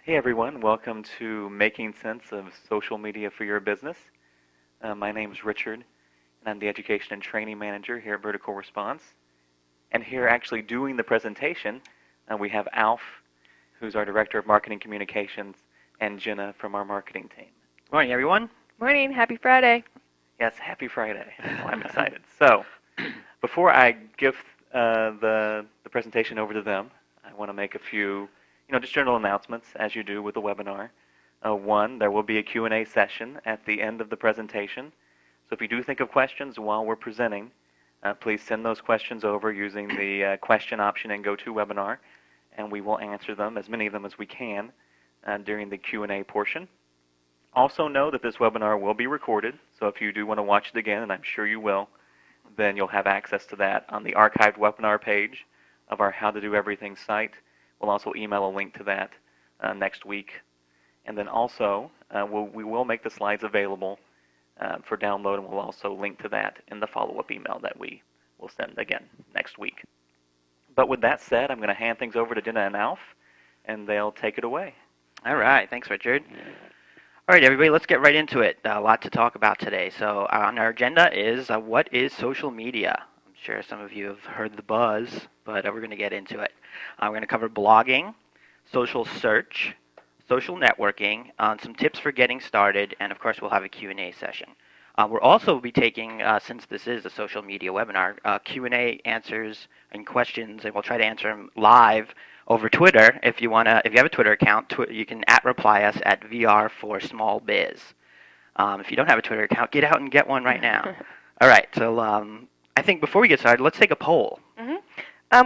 Hey everyone, welcome to Making Sense of Social Media for Your Business. My name is Richard, and I'm the Education and Training Manager here at Vertical Response. And here actually doing the presentation, we have Alf, who's our Director of Marketing Communications, and Jenna from our marketing team. Morning, everyone. Morning. Happy Friday. Yes, happy Friday. Well, I'm excited. So, before I give the presentation over to them, I want to make a few just general announcements, as you do with the webinar. One, there will be a Q&A session at the end of the presentation. So if you do think of questions while we're presenting, please send those questions over using the question option in GoToWebinar, and we will answer them, as many of them as we can, during the Q&A portion. Also know that this webinar will be recorded, so if you do want to watch it again, and I'm sure you will, then you'll have access to that on the archived webinar page of our How to Do Everything site. We'll also email a link to that next week. And then also, we will make the slides available for download, and we'll also link to that in the follow-up email that we will send again next week. But with that said, I'm going to hand things over to Jenna and Alf, and they'll take it away. All right. Thanks, Richard. All right, everybody, let's get right into it. A lot to talk about today. So on our agenda is what is social media? I'm sure some of you have heard the buzz, but we're going to get into it. We're going to cover blogging, social search, social networking, some tips for getting started, and of course we'll have a Q&A session. We'll also be taking, since this is a social media webinar, Q&A answers and questions, and we'll try to answer them live over Twitter. If you have a Twitter account, you can @reply us at VR4SmallBiz. If you don't have a Twitter account, get out and get one right now. All right, so I think before we get started, let's take a poll.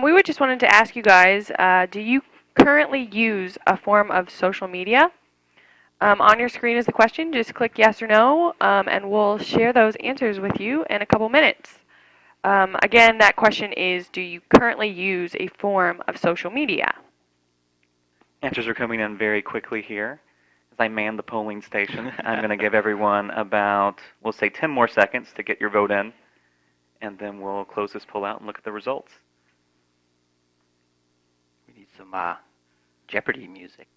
We would just wanted to ask you guys, do you currently use a form of social media? On your screen is the question. Just click yes or no, and we'll share those answers with you in a couple minutes. Again, that question is, do you currently use a form of social media? Answers are coming in very quickly here. As I man the polling station, I'm going to give everyone about, we'll say 10 more seconds to get your vote in, and then we'll close this poll out and look at the results. We need some Jeopardy music.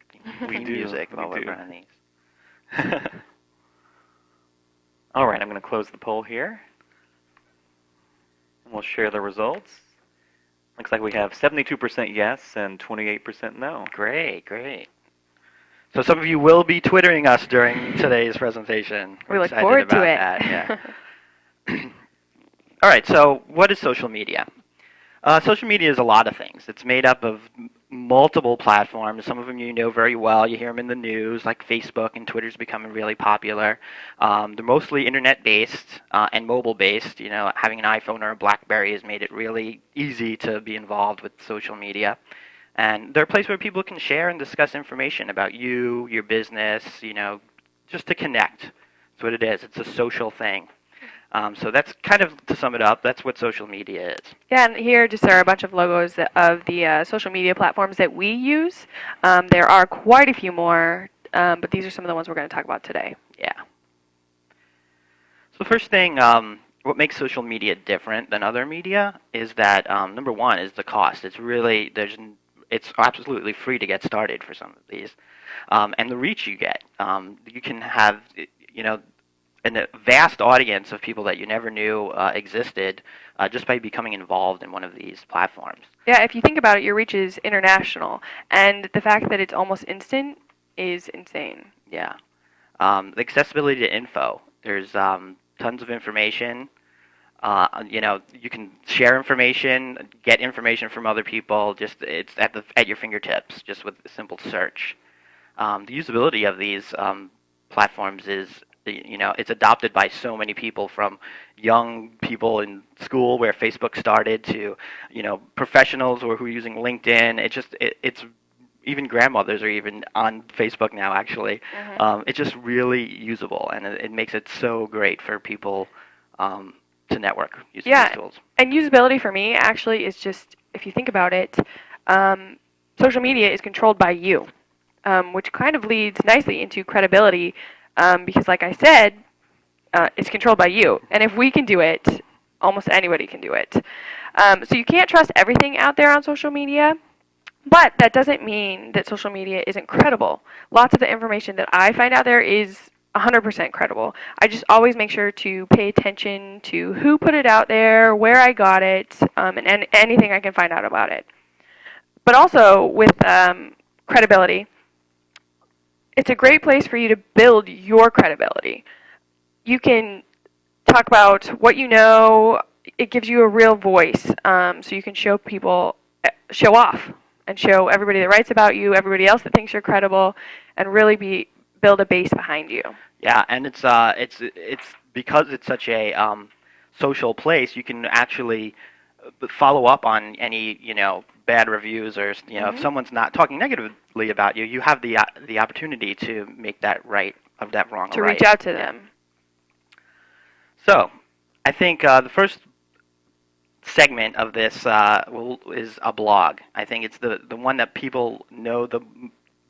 Music while we're running these. All right, I'm going to close the poll here. And we'll share the results. Looks like we have 72% yes and 28% no. Great, great. So some of you will be Twittering us during today's presentation. We look forward to it. Yeah. All right, so what is social media? Social media is a lot of things. It's made up of multiple platforms. Some of them you know very well. You hear them in the news, like Facebook, and Twitter's becoming really popular. They're mostly internet-based and mobile-based. Having an iPhone or a BlackBerry has made it really easy to be involved with social media. And they're a place where people can share and discuss information about you, your business, just to connect. That's what it is. It's a social thing. So that's kind of, to sum it up, that's what social media is. Yeah, and here just are a bunch of logos of the social media platforms that we use. There are quite a few more, but these are some of the ones we're going to talk about today. Yeah. So the first thing, what makes social media different than other media is that, number one, is the cost. It's absolutely free to get started for some of these. And the reach you get. You can have, a vast audience of people that you never knew existed just by becoming involved in one of these platforms. Yeah, if you think about it, your reach is international, and the fact that it's almost instant is insane. Yeah. The accessibility to info. There's tons of information. You can share information, get information from other people. It's at your fingertips, just with a simple search. The usability of these platforms is, it's adopted by so many people, from young people in school where Facebook started to, professionals who are using LinkedIn. It's even grandmothers are even on Facebook now, actually. Mm-hmm. It's just really usable, and it makes it so great for people to network using these tools. And usability for me actually is just, if you think about it, social media is controlled by you, which kind of leads nicely into credibility. Because like I said, it's controlled by you. And if we can do it, almost anybody can do it. So you can't trust everything out there on social media. But that doesn't mean that social media isn't credible. Lots of the information that I find out there is 100% credible. I just always make sure to pay attention to who put it out there, where I got it, and anything I can find out about it. But also with credibility, it's a great place for you to build your credibility. You can talk about what you know. It gives you a real voice, so you can show people, show off, and show everybody that writes about you, everybody else that thinks you're credible, and really build a base behind you. Yeah, and it's because it's such a social place. You can actually follow up on any bad reviews, or if someone's not talking negatively about you, you have the opportunity to make that right of that wrong To right. reach out to them. So, I think the first segment of this is a blog. I think it's the one that people know the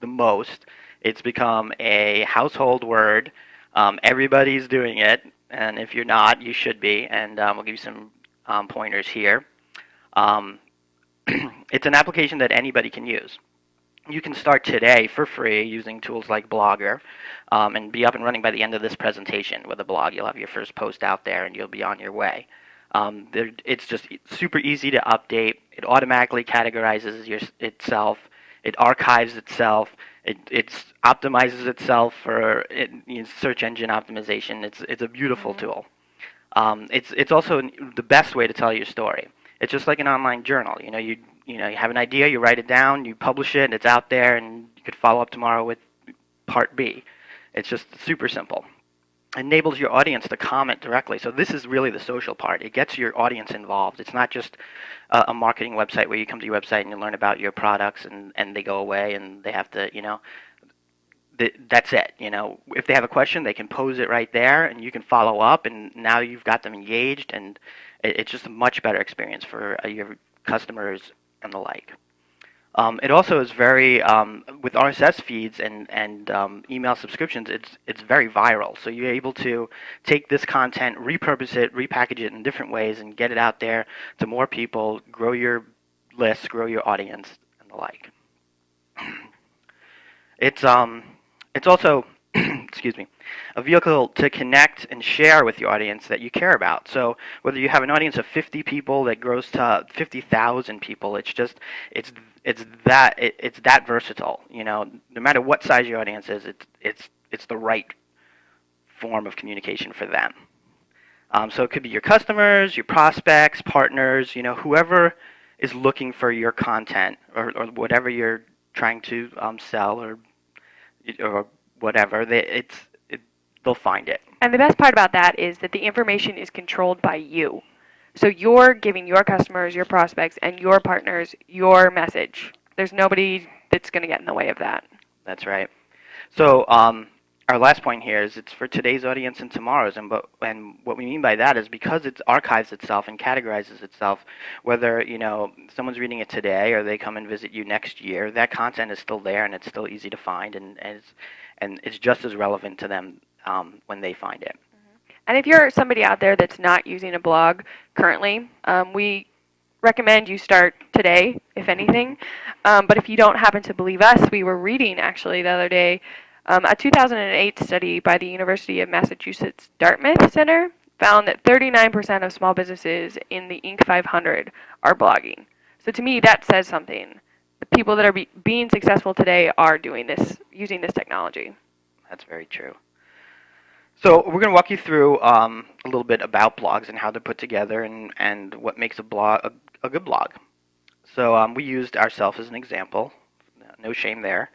most. It's become a household word. Everybody's doing it, and if you're not, you should be. And we'll give you some pointers here. Um, it's an application that anybody can use. You can start today for free using tools like Blogger, and be up and running by the end of this presentation with a blog. You'll have your first post out there, and you'll be on your way. It's just super easy to update. It automatically categorizes itself. It archives itself. It optimizes itself for search engine optimization. It's a beautiful tool. It's also the best way to tell your story. It's just like an online journal. You have an idea, you write it down, you publish it, it's out there, and you could follow up tomorrow with part B. It's just super simple. Enables your audience to comment directly. So this is really the social part. It gets your audience involved. It's not just a marketing website where you come to your website and you learn about your products, and they go away and they have to, that's it. If they have a question, they can pose it right there, and you can follow up, and now you've got them engaged, and it's just a much better experience for your customers and the like. It also is very with RSS feeds and email subscriptions. It's very viral. So you're able to take this content, repurpose it, repackage it in different ways, and get it out there to more people. Grow your list, grow your audience, and the like. It's also excuse me, a vehicle to connect and share with your audience that you care about. So whether you have an audience of 50 people that grows to 50,000 people, it's that versatile. No matter what size your audience is, it's the right form of communication for them. So it could be your customers, your prospects, partners, whoever is looking for your content or whatever you're trying to sell or whatever. They'll find it. And the best part about that is that the information is controlled by you. So you're giving your customers, your prospects, and your partners your message. There's nobody that's going to get in the way of that. That's right. So our last point here is it's for today's audience and tomorrow's. And what we mean by that is because it archives itself and categorizes itself, whether someone's reading it today or they come and visit you next year, that content is still there and it's still easy to find, and it's just as relevant to them when they find it. And if you're somebody out there that's not using a blog currently, we recommend you start today, if anything. But if you don't happen to believe us, we were reading actually the other day a 2008 study by the University of Massachusetts Dartmouth Center found that 39% of small businesses in the Inc. 500 are blogging. So to me, that says something. The people that are being successful today are doing this, using this technology. That's very true. So we're going to walk you through a little bit about blogs and how they're put together and what makes a blog a good blog. So we used ourselves as an example. No shame there.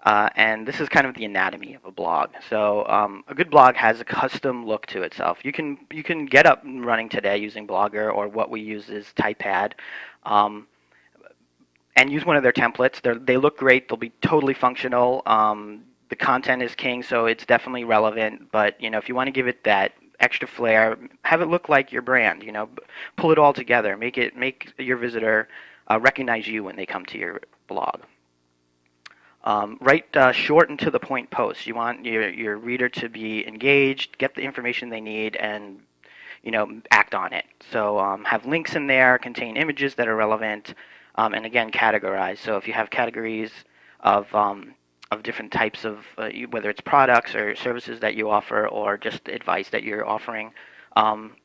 And this is kind of the anatomy of a blog. So a good blog has a custom look to itself. You can get up and running today using Blogger, or what we use is Typepad, and use one of their templates. They look great. They'll be totally functional. The content is king, so it's definitely relevant. But if you want to give it that extra flair, have it look like your brand. Pull it all together. Make your visitor recognize you when they come to your blog. Write short and to the point posts. You want your reader to be engaged, get the information they need, and act on it. So have links in there, contain images that are relevant. and again, categorize. So if you have categories of different types of whether it's products or services that you offer or just advice that you're offering,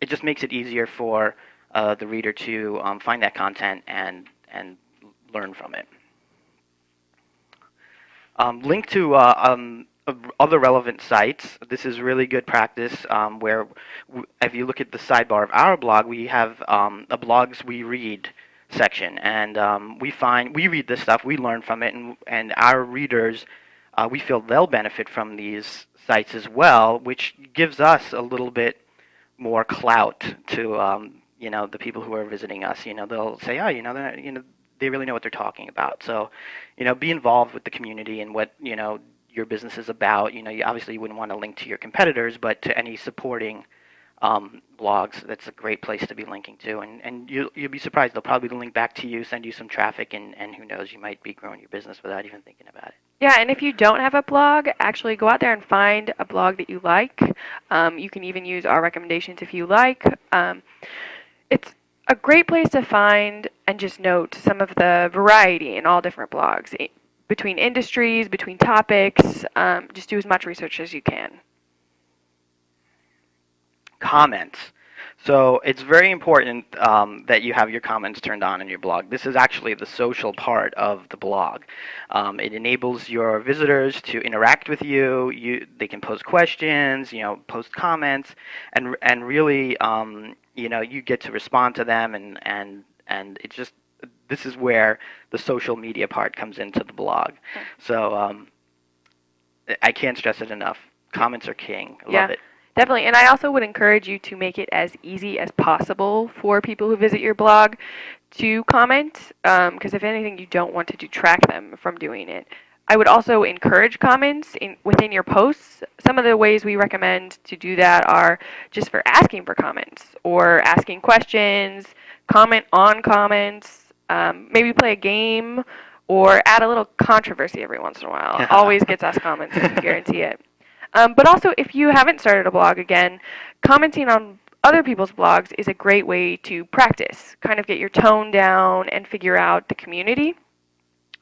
it just makes it easier for the reader to find that content and learn from it. Link to other relevant sites. This is really good practice where if you look at the sidebar of our blog, we have a blogs we read section, and we read this stuff, we learn from it, and our readers, we feel they'll benefit from these sites as well, which gives us a little bit more clout to the people who are visiting us. They'll say, oh, they really know what they're talking about. So, be involved with the community and what your business is about. You obviously wouldn't want to link to your competitors, but to any supporting blogs, that's a great place to be linking to. And you'll be surprised. They'll probably link back to you, send you some traffic, and who knows, you might be growing your business without even thinking about it. Yeah, and if you don't have a blog, actually go out there and find a blog that you like. You can even use our recommendations if you like. It's a great place to find and just note some of the variety in all different blogs, between industries, between topics. Just do as much research as you can. Comments. So it's very important that you have your comments turned on in your blog. This is actually the social part of the blog. It enables your visitors to interact with you. They can post questions, post comments, and really, you get to respond to them, and it's just, this is where the social media part comes into the blog. So I can't stress it enough. Comments are king. I love it. Definitely, and I also would encourage you to make it as easy as possible for people who visit your blog to comment, because if anything, you don't want to detract them from doing it. I would also encourage comments within your posts. Some of the ways we recommend to do that are just for asking for comments or asking questions, comment on comments, maybe play a game, or add a little controversy every once in a while. Always gets us comments, I can guarantee it. But also, if you haven't started a blog again, commenting on other people's blogs is a great way to practice, kind of get your tone down and figure out the community.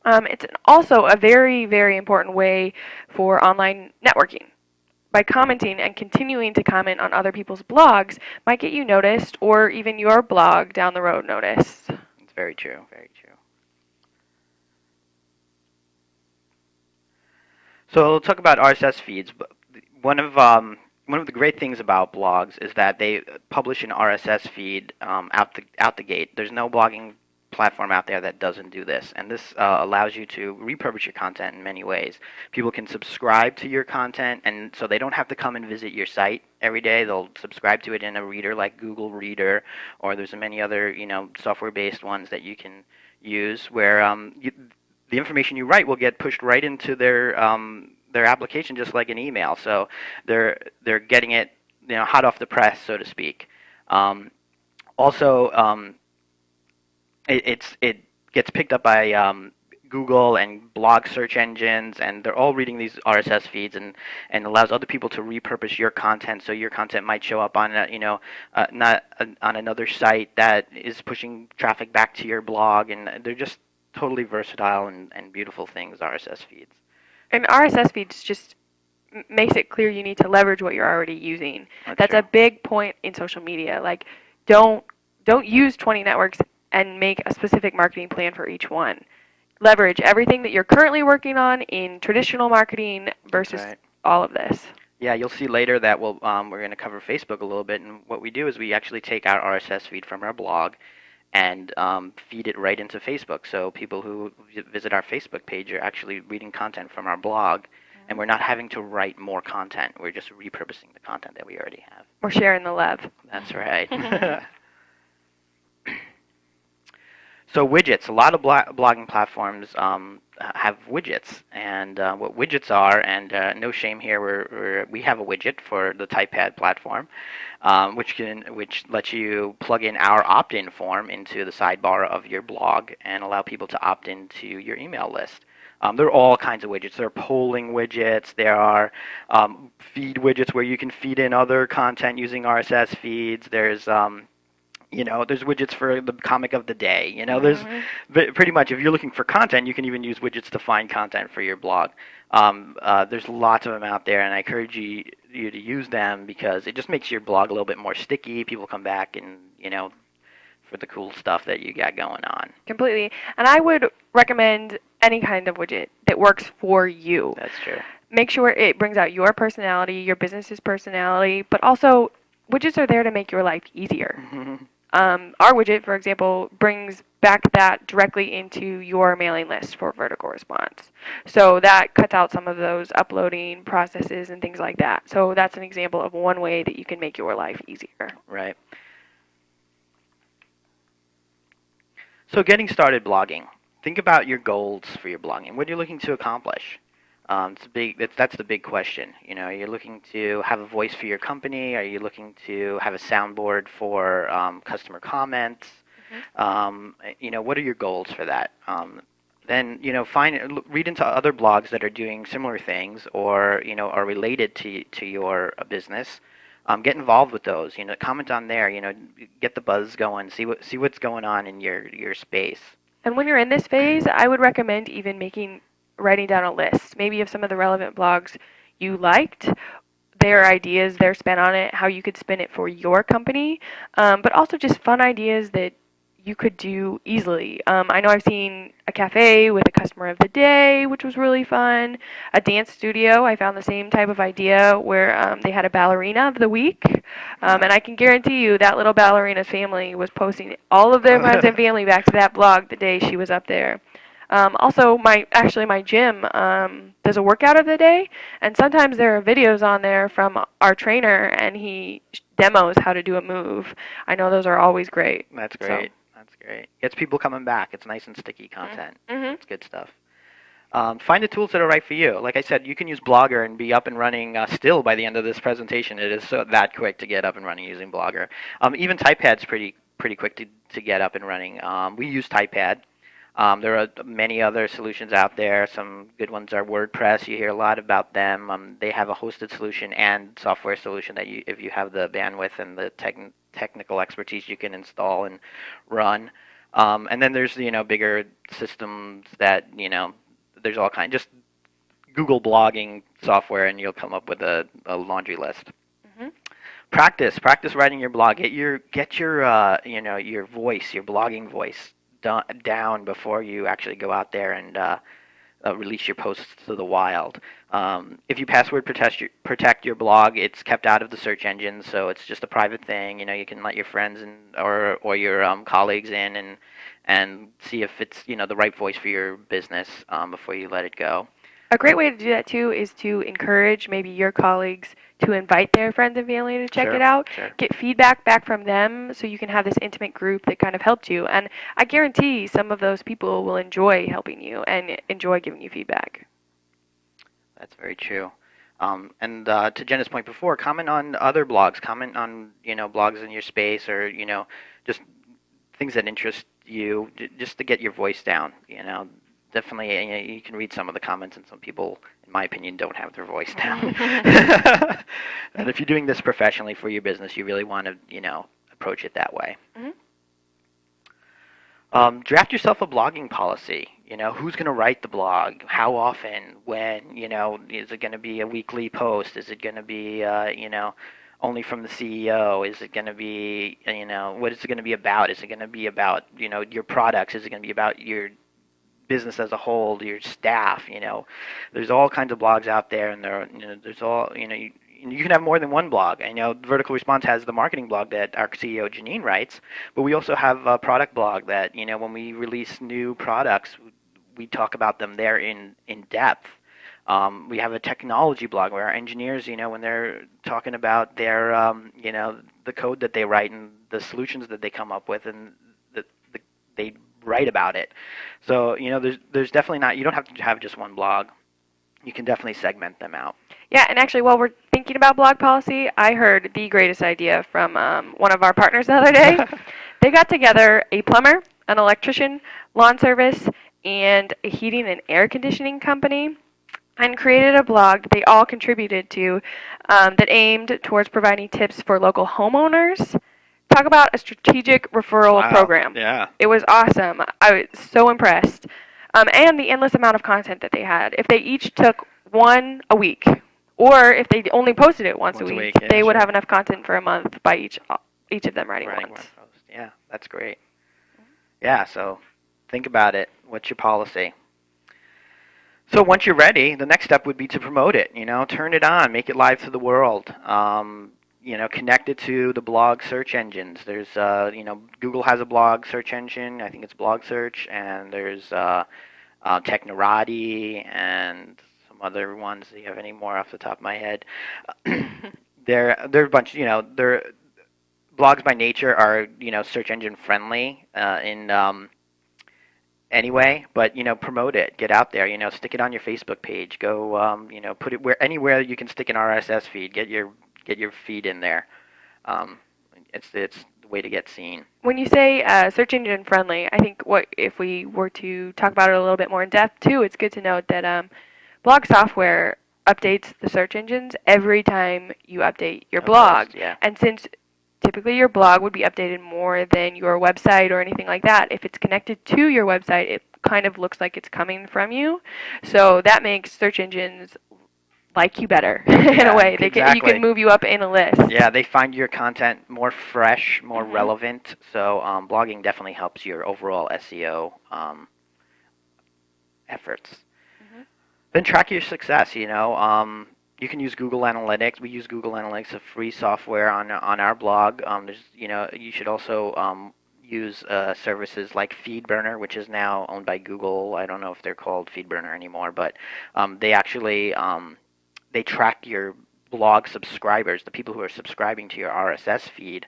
It's also a very, very important way for online networking. By commenting and continuing to comment on other people's blogs might get you noticed, or even your blog down the road noticed. It's very true, very true. So we'll talk about RSS feeds. One of the great things about blogs is that they publish an RSS feed out the gate. There's no blogging platform out there that doesn't do this, and this allows you to repurpose your content in many ways. People can subscribe to your content, and so they don't have to come and visit your site every day. They'll subscribe to it in a reader like Google Reader, or there's many other software-based ones that you can use where the information you write will get pushed right into their application, just like an email. So they're getting it hot off the press, so to speak. Also, it gets picked up by Google and blog search engines, and they're all reading these RSS feeds, and allows other people to repurpose your content. So your content might show up on not on another site that is pushing traffic back to your blog, and they're just totally versatile and beautiful things, RSS feeds. And RSS feeds just makes it clear you need to leverage what you're already using. That's a big point in social media. Like, don't use 20 networks and make a specific marketing plan for each one. Leverage everything that you're currently working on in traditional marketing versus all of this. Yeah, you'll see later that we're going to cover Facebook a little bit, and what we do is we actually take our RSS feed from our blog and feed it right into Facebook. So people who visit our Facebook page are actually reading content from our blog, and we're not having to write more content. We're just repurposing the content that we already have. We're sharing the love. That's right. So widgets. A lot of blogging platforms have widgets, and what widgets are, and no shame here, we have a widget for the TypePad platform, which lets you plug in our opt-in form into the sidebar of your blog and allow people to opt into your email list. There are all kinds of widgets. There are polling widgets. There are feed widgets where you can feed in other content using RSS feeds. There's There's widgets for the comic of the day. There's Mhm. pretty much, if you're looking for content, you can even use widgets to find content for your blog. There's lots of them out there, and I encourage you to use them because it just makes your blog a little bit more sticky. People come back and, for the cool stuff that you got going on. Completely. And I would recommend any kind of widget that works for you. That's true. Make sure it brings out your personality, your business's personality, but also widgets are there to make your life easier. Our widget, for example, brings back that directly into your mailing list for vertical response. So that cuts out some of those uploading processes and things like that. So that's an example of one way that you can make your life easier. Right. So getting started blogging. Think about your goals for your blogging. What are you looking to accomplish? That's the big question. Are you looking to have a voice for your company? Are you looking to have a soundboard for customer comments? What are your goals for that? Then read into other blogs that are doing similar things or are related to your business. Get involved with those. Comment on there. Get the buzz going. See what's going on in your space. And when you're in this phase, I would recommend even writing down a list, maybe of some of the relevant blogs you liked, their ideas, their spin on it, how you could spin it for your company, but also just fun ideas that you could do easily. I know I've seen a cafe with a customer of the day, which was really fun. A dance studio, I found the same type of idea where they had a ballerina of the week. And I can guarantee you that little ballerina's family was posting all of their friends and family back to that blog the day she was up there. Also, my gym does a workout of the day, and sometimes there are videos on there from our trainer, and he demos how to do a move. I know those are always great. That's great. That's great. Gets people coming back. It's nice and sticky content. It's good stuff. Find the tools that are right for you. Like I said, you can use Blogger and be up and running still by the end of this presentation. It is that quick to get up and running using Blogger. Even TypePad's pretty quick to get up and running. We use TypePad. There are many other solutions out there. Some good ones are WordPress. You hear a lot about them. They have a hosted solution and software solution that if you have the bandwidth and the technical expertise, you can install and run. And then there's bigger systems that there's all kinds. Just Google blogging software, and you'll come up with a laundry list. Practice writing your blog. Get your voice, your blogging voice down before you actually go out there and release your posts to the wild. If you password protect your blog, it's kept out of the search engine, so it's just a private thing. You can let your friends or your colleagues in and see if it's the right voice for your business before you let it go. A great way to do that too is to encourage maybe your colleagues to invite their friends and family to check it out. Sure. Get feedback back from them so you can have this intimate group that kind of helped you. And I guarantee some of those people will enjoy helping you and enjoy giving you feedback. That's very true. And to Jenna's point before, comment on other blogs. Comment on blogs in your space or just things that interest you, just to get your voice down. Definitely, you can read some of the comments, and some people, in my opinion, don't have their voice down. And if you're doing this professionally for your business, you really want to, approach it that way. Draft yourself a blogging policy. Who's going to write the blog? How often? When? Is it going to be a weekly post? Is it going to be, only from the CEO? Is it going to be, what is it going to be about? Is it going to be about, your products? Is it going to be about your business as a whole, your staff? There's all kinds of blogs out there, and there's all, you can have more than one blog. I know Vertical Response has the marketing blog that our CEO Janine writes, but we also have a product blog that, when we release new products, we talk about them there in depth. We have a technology blog where our engineers, when they're talking about their, the code that they write and the solutions that they come up with, and they write about it. So, there's definitely not, you don't have to have just one blog. You can definitely segment them out. Yeah, and actually, while we're thinking about blog policy, I heard the greatest idea from one of our partners the other day. They got together a plumber, an electrician, lawn service, and a heating and air conditioning company, and created a blog that they all contributed to that aimed towards providing tips for local homeowners talk about a strategic referral Wow. program. Yeah. It was awesome. I was so impressed. And the endless amount of content that they had. If they each took one a week, or if they only posted it once a Once a week, week, yeah, they would sure. have enough content for a month by each of them writing Writing once. one post. Yeah, that's great. Yeah, so think about it. What's your policy? So once you're ready, the next step would be to promote it. Turn it on, make it live to the world. Connect it to the blog search engines. There's, Google has a blog search engine. I think it's Blog Search, and there's Technorati and some other ones. Do you have any more off the top of my head? They're a bunch. They're blogs by nature are search engine friendly in anyway, but promote it, get out there, stick it on your Facebook page, go put it anywhere you can stick an RSS feed, get your feed in there. It's the way to get seen. When you say search engine friendly, I think what if we were to talk about it a little bit more in depth too, it's good to note that blog software updates the search engines every time you update your blog. Post, yeah. And since typically your blog would be updated more than your website or anything like that, if it's connected to your website, it kind of looks like it's coming from you. So that makes search engines like you better in a way. You can move you up in a list. Yeah, they find your content more fresh, more relevant. So blogging definitely helps your overall SEO efforts. Then track your success. You can use Google Analytics. We use Google Analytics, a free software on our blog. You should also use services like FeedBurner, which is now owned by Google. I don't know if they're called FeedBurner anymore, but they actually they track your blog subscribers, the people who are subscribing to your RSS feed.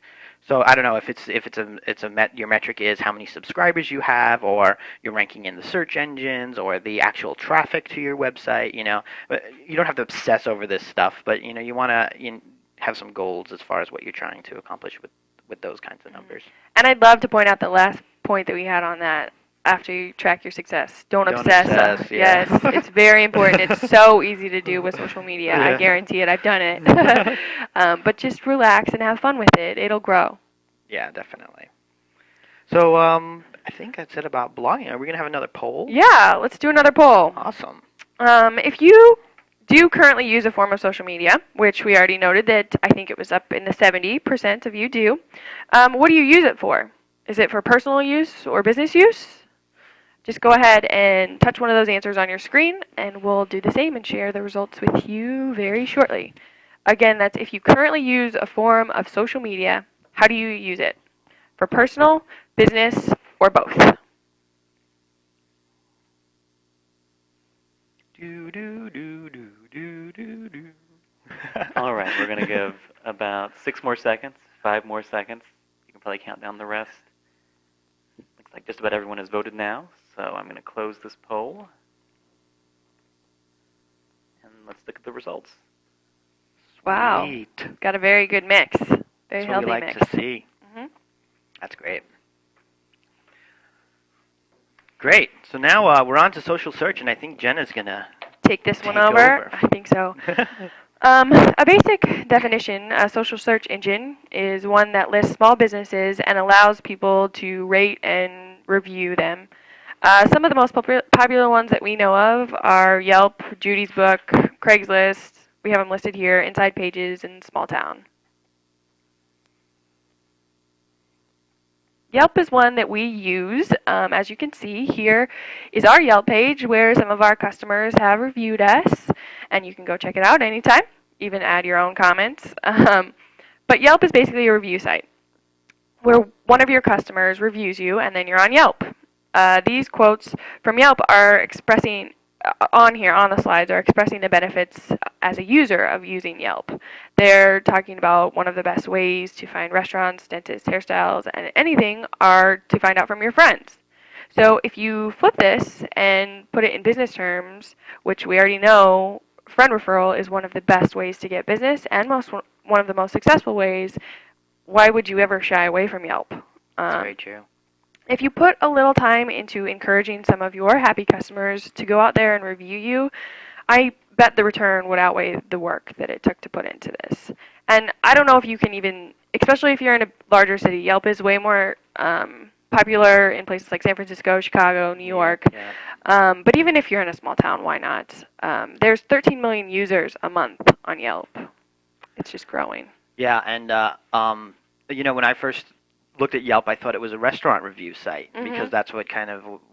So I don't know if your metric is how many subscribers you have, or you're ranking in the search engines, or the actual traffic to your website. But you don't have to obsess over this stuff, but you want to have some goals as far as what you're trying to accomplish with those kinds of numbers. And I'd love to point out the last point that we had on that. After you track your success, don't obsess. Yeah. Yes, it's very important. It's so easy to do with social media. Yeah. I guarantee it. I've done it. But just relax and have fun with it. It'll grow. Yeah, definitely. So I think that's it about blogging. Are we going to have another poll? Yeah, let's do another poll. Awesome. If you do currently use a form of social media, which we already noted that I think it was up in the 70% of you do, what do you use it for? Is it for personal use or business use? Just go ahead and touch one of those answers on your screen, and we'll do the same and share the results with you very shortly. Again, that's if you currently use a form of social media, how do you use it? For personal, business, or both? All right, we're going to give about 6 more seconds, 5 more seconds. You can probably count down the rest. Looks like just about everyone has voted now, so I'm going to close this poll. And let's look at the results. Wow. Sweet. Got a very good mix. Very That's healthy what we like mix. to see. That's great. Great. So now we're on to social search, and I think Jenna's going to take this one over. I think so. A basic definition, a social search engine, is one that lists small businesses and allows people to rate and review them. Some of the most popular ones that we know of are Yelp, Judy's Book, Craigslist. We have them listed here, Inside Pages, and Small Town. Yelp is one that we use. As you can see, here is our Yelp page where some of our customers have reviewed us, and you can go check it out anytime, even add your own comments. But Yelp is basically a review site where one of your customers reviews you, and then you're on Yelp. These quotes from Yelp are expressing on here on the slides are expressing the benefits as a user of using Yelp. They're talking about one of the best ways to find restaurants, dentists, hairstyles, and anything are to find out from your friends. So if you flip this and put it in business terms, which we already know, friend referral is one of the best ways to get business and one of the most successful ways. Why would you ever shy away from Yelp? That's very true. If you put a little time into encouraging some of your happy customers to go out there and review you, I bet the return would outweigh the work that it took to put into this. And I don't know if you can even especially if you're in a larger city, Yelp is way more popular in places like San Francisco, Chicago, New York. Yeah. But even if you're in a small town, why not? There's 13 million users a month on Yelp. It's just growing. Yeah, and when I first looked at Yelp, I thought it was a restaurant review site because that's what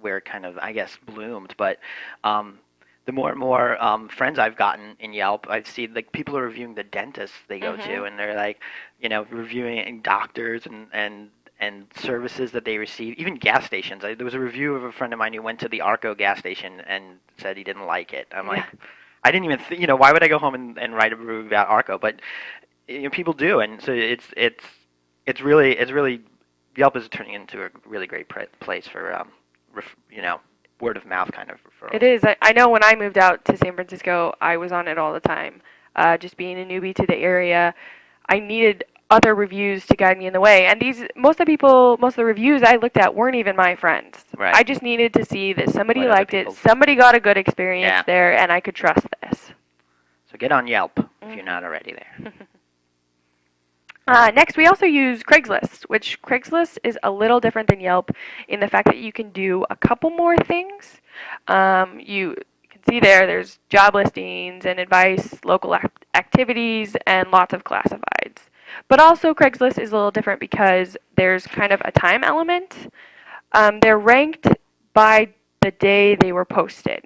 where it kind of I guess bloomed. But the more and more friends I've gotten in Yelp, I've seen like people are reviewing the dentists they go to, and they're like, reviewing doctors and services that they receive, even gas stations. There was a review of a friend of mine who went to the Arco gas station and said he didn't like it. I'm like, I didn't even think, why would I go home and write a review about Arco? But people do, and so it's really Yelp is turning into a really great place for word of mouth kind of referrals. It is. I know when I moved out to San Francisco, I was on it all the time. Just being a newbie to the area, I needed other reviews to guide me in the way. And most of the reviews I looked at weren't even my friends. Right. I just needed to see that somebody What liked it, somebody got a good experience there, and I could trust this. So get on Yelp if you're not already there. Next, we also use Craigslist, which Craigslist is a little different than Yelp in the fact that you can do a couple more things. You can see there's job listings and advice, local activities, and lots of classifieds. But also Craigslist is a little different because there's kind of a time element. They're ranked by the day they were posted.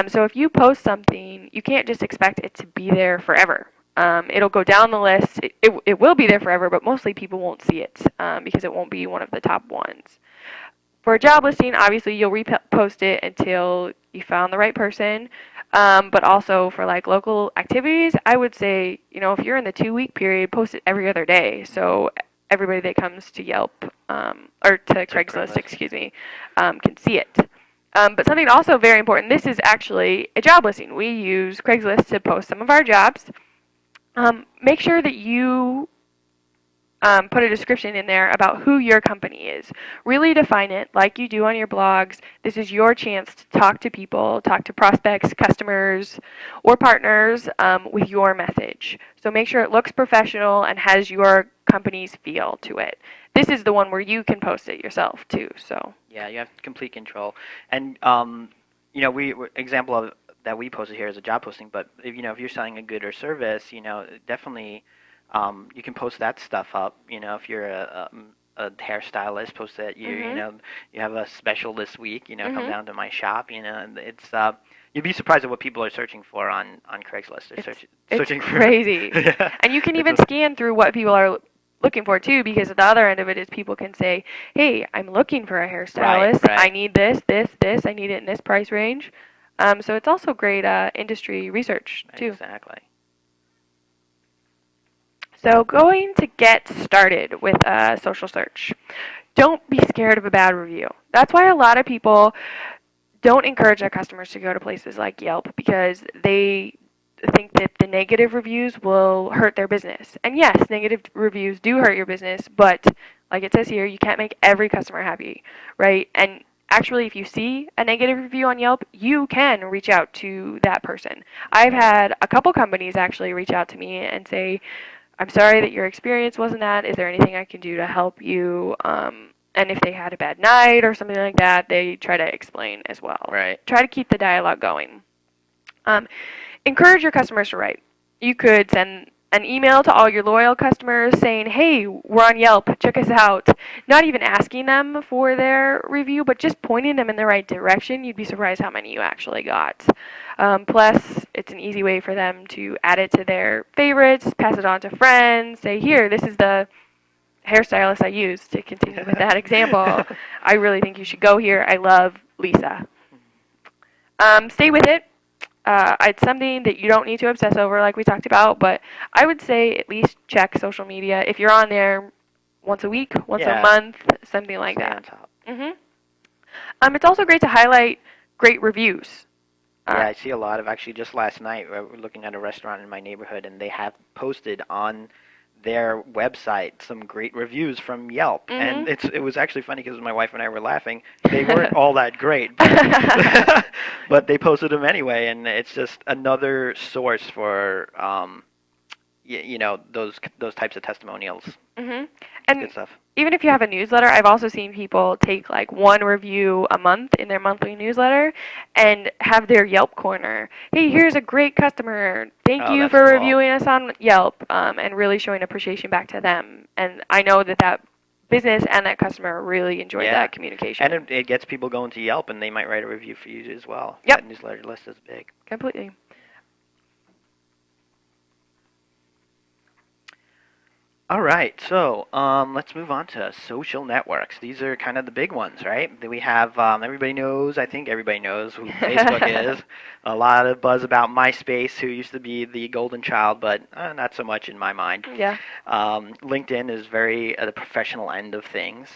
So if you post something, you can't just expect it to be there forever. It'll go down the list. It will be there forever, but mostly people won't see it because it won't be one of the top ones. For a job listing, obviously you'll repost it until you found the right person. But also for like local activities, I would say, if you're in the 2-week period, post it every other day. So everybody that comes to Yelp or to Craigslist, excuse me, can see it. But something also very important, this is actually a job listing. We use Craigslist to post some of our jobs. Make sure that you put a description in there about who your company is. Really define it like you do on your blogs. This is your chance to talk to people, talk to prospects, customers, or partners with your message. So make sure it looks professional and has your company's feel to it. This is the one where you can post it yourself too. So yeah, you have complete control. And example of that we posted here is a job posting, but if you're selling a good or service, definitely you can post that stuff up. If you're a hairstylist, post that you have a special this week. Come down to my shop. And it's you'd be surprised at what people are searching for on Craigslist. They're searching for crazy. And you can even scan through what people are looking for too, because at the other end of it is people can say, hey, I'm looking for a hairstylist. Right. I need this. I need it in this price range. So it's also great industry research too. Exactly. So going to get started with a social search, don't be scared of a bad review. That's why a lot of people don't encourage their customers to go to places like Yelp, because they think that the negative reviews will hurt their business. And yes, negative reviews do hurt your business, but like it says here, you can't make every customer happy, right? And actually, if you see a negative review on Yelp, you can reach out to that person. I've had a couple companies actually reach out to me and say, I'm sorry that your experience wasn't that. Is there anything I can do to help you? And if they had a bad night or something like that, they try to explain as well. Right. Try to keep the dialogue going. Encourage your customers to write. You could send an email to all your loyal customers saying, hey, we're on Yelp, check us out. Not even asking them for their review, but just pointing them in the right direction. You'd be surprised how many you actually got. Plus, it's an easy way for them to add it to their favorites, pass it on to friends, say, here, this is the hairstylist I use, to continue with that example. I really think you should go here. I love Lisa. Stay with it. It's something that you don't need to obsess over like we talked about, but I would say at least check social media. If you're on there once a week, once a month, something like that. It's also great to highlight great reviews. Yeah, I see a lot of, actually just last night, we were looking at a restaurant in my neighborhood, and they have posted on their website some great reviews from Yelp. And it was actually funny because my wife and I were laughing. They weren't all that great, but they posted them anyway, and it's just another source for those types of testimonials. Mhm. Good And stuff. even if you have a newsletter, I've also seen people take like one review a month in their monthly newsletter and have their Yelp corner. Hey, here's a great customer. Thank Oh, you that's for cool. reviewing us on Yelp, and really showing appreciation back to them. And I know that business and that customer really enjoyed Yeah, that communication. and it gets people going to Yelp, and they might write a review for you as well. Yep, That newsletter list is big. completely. All right, so let's move on to social networks. These are kind of the big ones, right? That we have. Everybody knows. I think everybody knows who Facebook is. A lot of buzz about MySpace, who used to be the golden child, but not so much in my mind. Yeah. LinkedIn is very the professional end of things.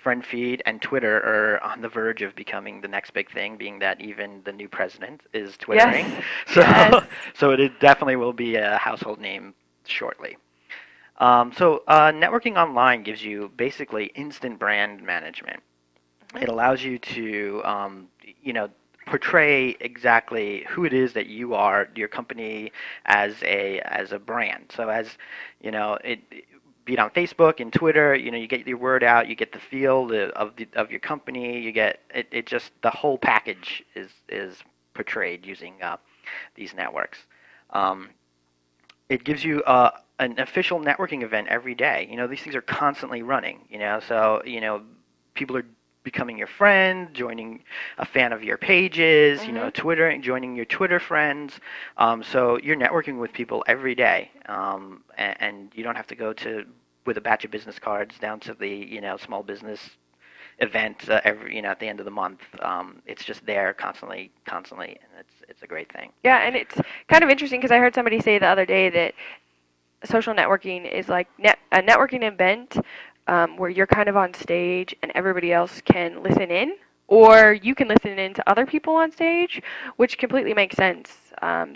Friend feed and Twitter are on the verge of becoming the next big thing, being that even the new president is Twittering. Yes. So, Yes. so it definitely will be a household name shortly. Networking online gives you basically instant brand management. It allows you to, portray exactly who it is that you are, your company, as a brand. So as be it on Facebook and Twitter, you get your word out, you get the feel of your company, you get it. It just the whole package is portrayed using these networks. Um, it gives you an official networking event every day. These things are constantly running. So people are becoming your friend, joining a fan of your pages. Twitter, joining your Twitter friends. So you're networking with people every day, and you don't have to go to with a batch of business cards down to the small business event every at the end of the month. It's just there constantly, and it's a great thing. Yeah, and it's kind of interesting because I heard somebody say the other day that social networking is like a networking event where you're kind of on stage and everybody else can listen in, or you can listen in to other people on stage, which completely makes sense.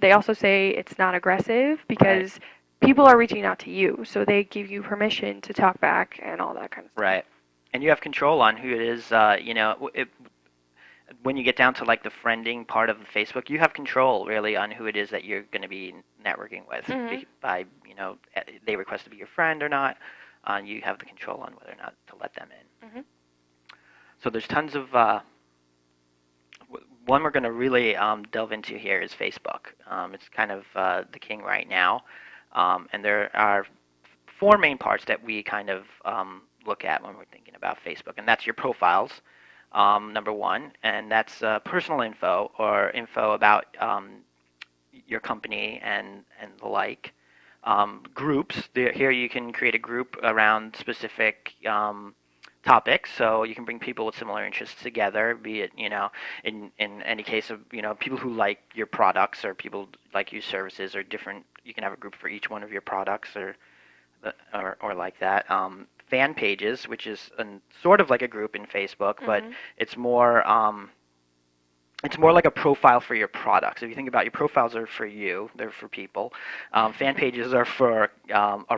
They also say it's not aggressive Right. because people are reaching out to you, so they give you permission to talk back and all that kind of stuff. Right. And you have control on who it is. When you get down to like the friending part of Facebook, you have control really on who it is that you're going to be networking with by they request to be your friend or not. You have the control on whether or not to let them in. So there's tons of one we're going to really delve into here is Facebook. It's kind of the king right now, and there are four main parts that we kind of look at when we're thinking about Facebook, and that's your profiles, number one, and that's personal info or info about your company and the like. Groups. Here you can create a group around specific topics, so you can bring people with similar interests together. Be it in any case of people who like your products or people like your services or different. You can have a group for each one of your products or like that. Fan pages, which is sort of like a group in Facebook, but it's more like a profile for your products. If you think about your profiles are for you, they're for people. Fan pages are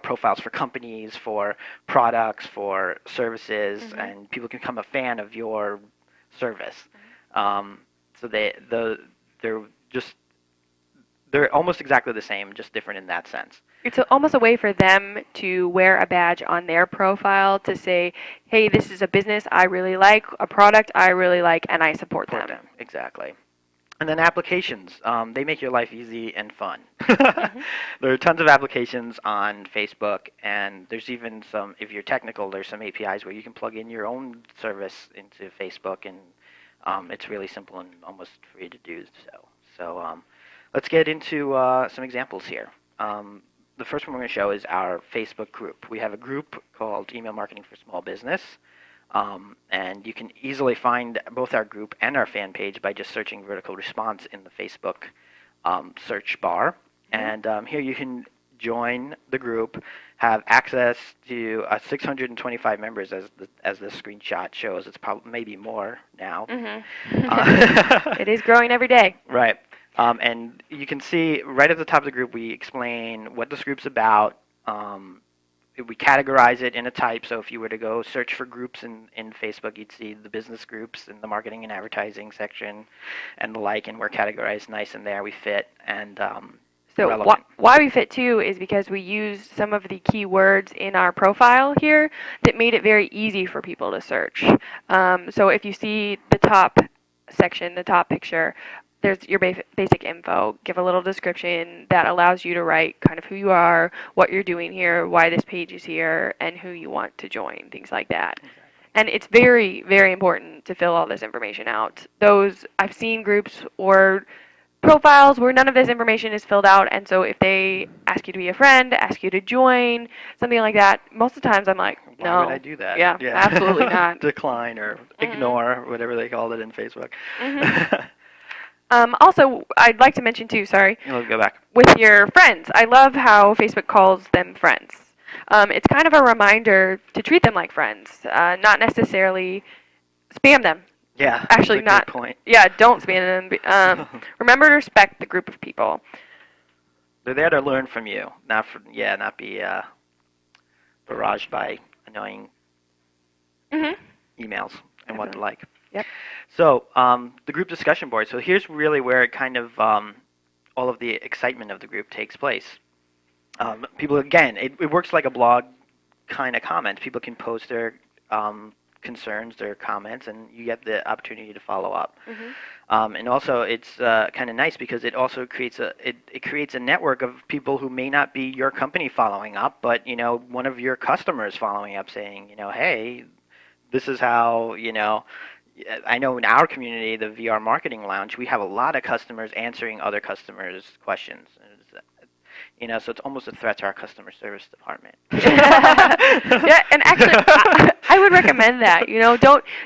profiles for companies, for products, for services, and people can become a fan of your service. So they're almost exactly the same, just different in that sense. It's almost a way for them to wear a badge on their profile to say, hey, this is a business I really like, a product I really like, and I support them. Exactly. And then applications. They make your life easy and fun. There are tons of applications on Facebook, and there's even some, if you're technical, there's some APIs where you can plug in your own service into Facebook, and it's really simple and almost free to do so. So let's get into some examples here. The first one we're going to show is our Facebook group. We have a group called Email Marketing for Small Business, and you can easily find both our group and our fan page by just searching vertical response in the Facebook search bar. And here you can join the group, have access to 625 members as the screenshot shows. It's probably maybe more now. It is growing every day. Right. And you can see right at the top of the group, we explain what this group's about. We categorize it in a type, so if you were to go search for groups in Facebook, you'd see the business groups in the marketing and advertising section and the like, and we're categorized nice in there. We fit. And So relevant. why we fit too is because we use some of the keywords in our profile here that made it very easy for people to search. So if you see the top section, the top picture, there's your basic info. Give a little description that allows you to write kind of who you are, what you're doing here, why this page is here, and who you want to join, things like that. Exactly. And it's very, very important to fill all this information out. I've seen groups or profiles where none of this information is filled out, and so if they ask you to be a friend, ask you to join, something like that, most of the times I'm like, no. Why would I do that? Yeah, absolutely not. Decline or ignore, whatever they called it in Facebook. Also, I'd like to mention too, sorry, Let's go back. with your friends. I love how Facebook calls them friends. It's kind of a reminder to treat them like friends, not necessarily spam them. Yeah, Actually, that's a not. good point. Yeah, don't spam them. Remember to respect the group of people. They're there to learn from you, not be barraged by annoying emails and what the like. Yep. So the group discussion board. So here's really where it kind of all of the excitement of the group takes place. People, again, it works like a blog kind of comment. People can post their concerns, their comments, and you get the opportunity to follow up. And also, it's kind of nice because it also creates it creates a network of people who may not be your company following up, but one of your customers following up, saying, hey, this is how I know in our community, the VR Marketing Lounge, we have a lot of customers answering other customers' questions. So it's almost a threat to our customer service department. Yeah, and actually, I would recommend that.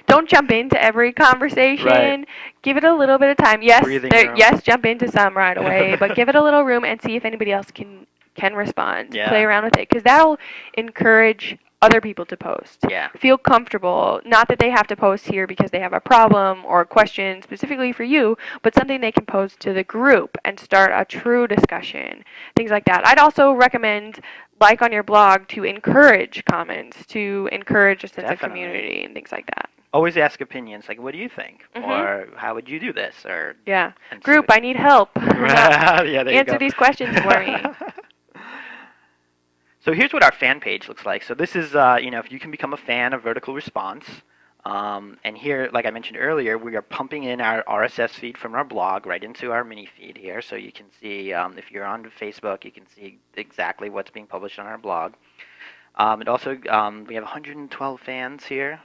Don't jump into every conversation. Right. Give it a little bit of time. Yes, Breathing room. yes, jump into some right away, but give it a little room and see if anybody else can respond. Yeah. Play around with it, because that'll encourage other people to post. Yeah. Feel comfortable. Not that they have to post here because they have a problem or a question specifically for you, but something they can post to the group and start a true discussion. Things like that. I'd also recommend, like on your blog, to encourage comments, to encourage a sense of Definitely. community and things like that. Always ask opinions, like, what do you think? Mhm. Or how would you do this? Or Yeah. and see Group, what- I need help. Yeah, there you Answer go. these questions for me. So here's what our fan page looks like. So this is, if you can become a fan of Vertical Response. And here, like I mentioned earlier, we are pumping in our RSS feed from our blog right into our mini feed here. So you can see, if you're on Facebook, you can see exactly what's being published on our blog. And also, we have 112 fans here.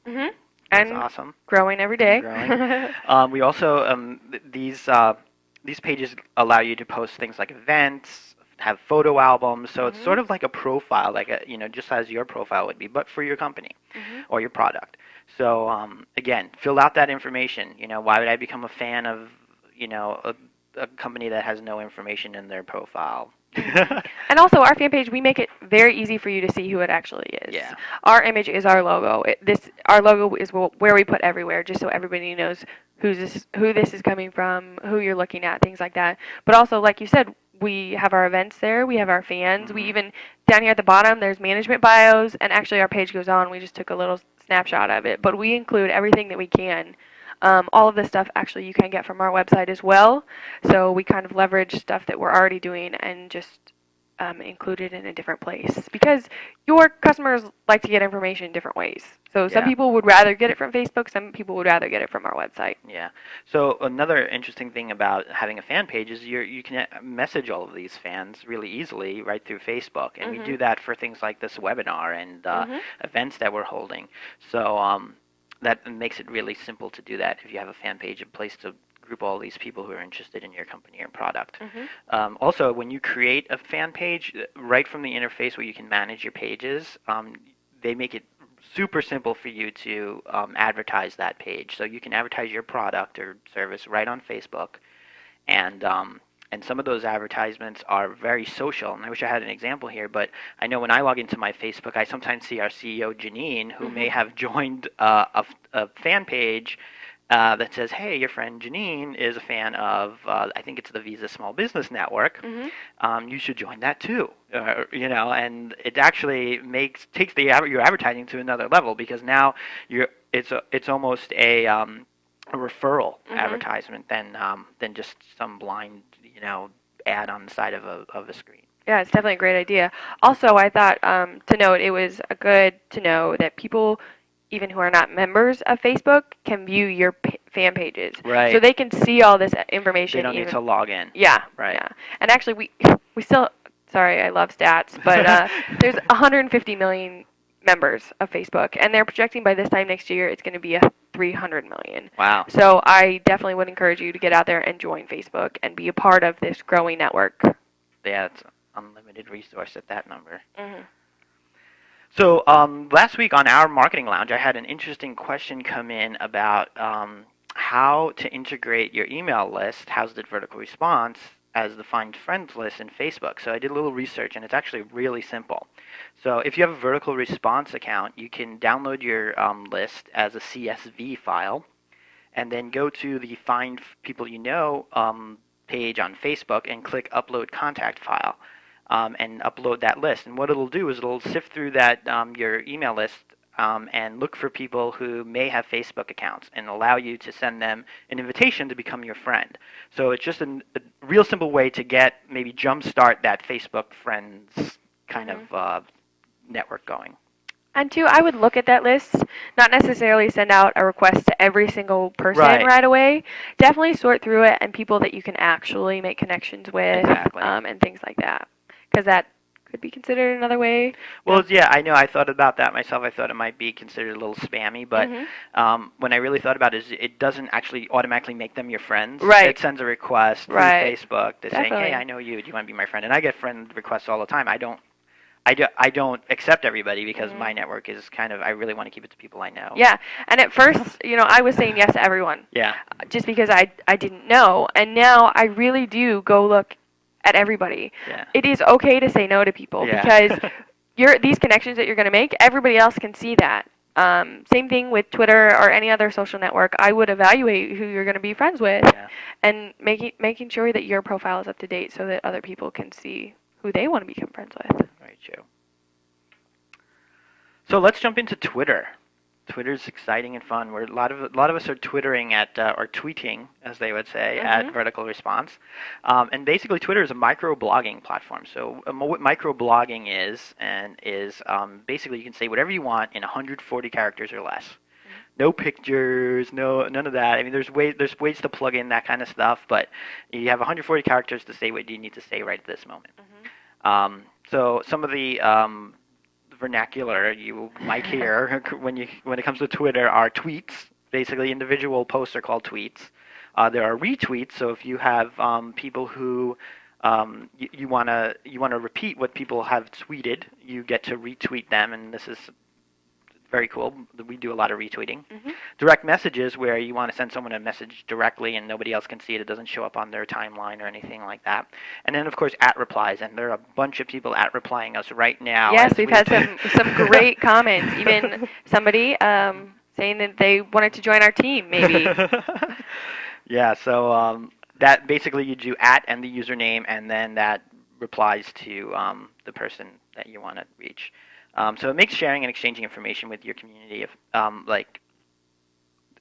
Mhm. That's And awesome. growing every day. Growing. We also, these pages allow you to post things like events, have photo albums, so it's sort of like a profile, like just as your profile would be, but for your company or your product. So again, fill out that information. Why would I become a fan of a company that has no information in their profile? And also, our fan page, we make it very easy for you to see who it actually is. Yeah. Our image is our logo. Our logo is where we put everywhere, just so everybody knows who this is coming from, who you're looking at, things like that. But also, like you said, we have our events there. We have our fans. We even, down here at the bottom, there's management bios, and actually our page goes on. We just took a little snapshot of it. But we include everything that we can. All of this stuff actually you can get from our website as well. So we kind of leverage stuff that we're already doing and just include it in a different place. Because your customers like to get information in different ways. So some Yeah. people would rather get it from Facebook, some people would rather get it from our website. Yeah. So another interesting thing about having a fan page is you can message all of these fans really easily right through Facebook, and we do that for things like this webinar and events that we're holding. So that makes it really simple to do that if you have a fan page, a place to group all these people who are interested in your company or product. Also, when you create a fan page, right from the interface where you can manage your pages, they make it super simple for you to advertise that page. So you can advertise your product or service right on Facebook, and some of those advertisements are very social. And I wish I had an example here, but I know when I log into my Facebook, I sometimes see our CEO, Janine, who may have joined a fan page that says, hey, your friend Janine is a fan of, I think it's the Visa Small Business Network. You should join that too. And it actually takes your advertising to another level, because now it's almost a referral advertisement than just some blind ad on the side of a screen. Yeah, it's definitely a great idea. Also, I thought to note it was good to know that people, even who are not members of Facebook, can view your fan pages. Right. So they can see all this information. They don't need to log in. Yeah. Right. Yeah. And actually, we still. Sorry, I love stats, but there's 150 million members of Facebook, and they're projecting by this time next year it's going to be 300 million. Wow. So I definitely would encourage you to get out there and join Facebook and be a part of this growing network. Yeah, it's unlimited resource at that number. Mm-hmm. So last week on our marketing lounge, I had an interesting question come in about how to integrate your email list, how's the vertical response, as the find friends list in Facebook. So I did a little research, and it's actually really simple. So if you have a vertical response account, you can download your list as a CSV file, and then go to the Find People You Know page on Facebook and click Upload Contact File, and upload that list. And what it'll do is it'll sift through that your email list and look for people who may have Facebook accounts and allow you to send them an invitation to become your friend. So it's just a real simple way to maybe jumpstart that Facebook friends kind of network going. And two, I would look at that list, not necessarily send out a request to every single person right away. Definitely sort through it and people that you can actually make connections with, exactly. And things like that. Because that could be considered another way. Well, yeah, I know. I thought about that myself. I thought it might be considered a little spammy, but when I really thought about it, it doesn't actually automatically make them your friends. Right. It sends a request through Facebook to saying, hey, I know you. Do you want to be my friend? And I get friend requests all the time. I don't accept everybody because my network is I really want to keep it to people I know. Yeah, and at first, I was saying yes to everyone. Yeah. Just because I didn't know, and now I really do go look at everybody. Yeah. It is okay to say no to people because these connections that you're going to make, everybody else can see that. Same thing with Twitter or any other social network. I would evaluate who you're going to be friends with and making sure that your profile is up to date so that other people can see who they want to become friends with. Right, Joe. So let's jump into Twitter. Twitter's exciting and fun. A lot of us are twittering or tweeting, as they would say, at Vertical Response. And basically, Twitter is a micro-blogging platform. So what micro-blogging is basically you can say whatever you want in 140 characters or less. No pictures, none of that. I mean, there's ways to plug in that kind of stuff, but you have 140 characters to say what you need to say right at this moment. So some of the vernacular you might hear when it comes to Twitter are tweets. Basically, individual posts are called tweets. There are retweets. So if you have people who you want to repeat what people have tweeted, you get to retweet them, and this is very cool. We do a lot of retweeting. Direct messages, where you want to send someone a message directly and nobody else can see it. It doesn't show up on their timeline or anything like that. And then, of course, @replies. And there are a bunch of people @replying us right now. Yes, we've had some great comments. Even somebody saying that they wanted to join our team, maybe. Yeah, so that basically you do @ and the username, and then that replies to the person that you want to reach. So it makes sharing and exchanging information with your community like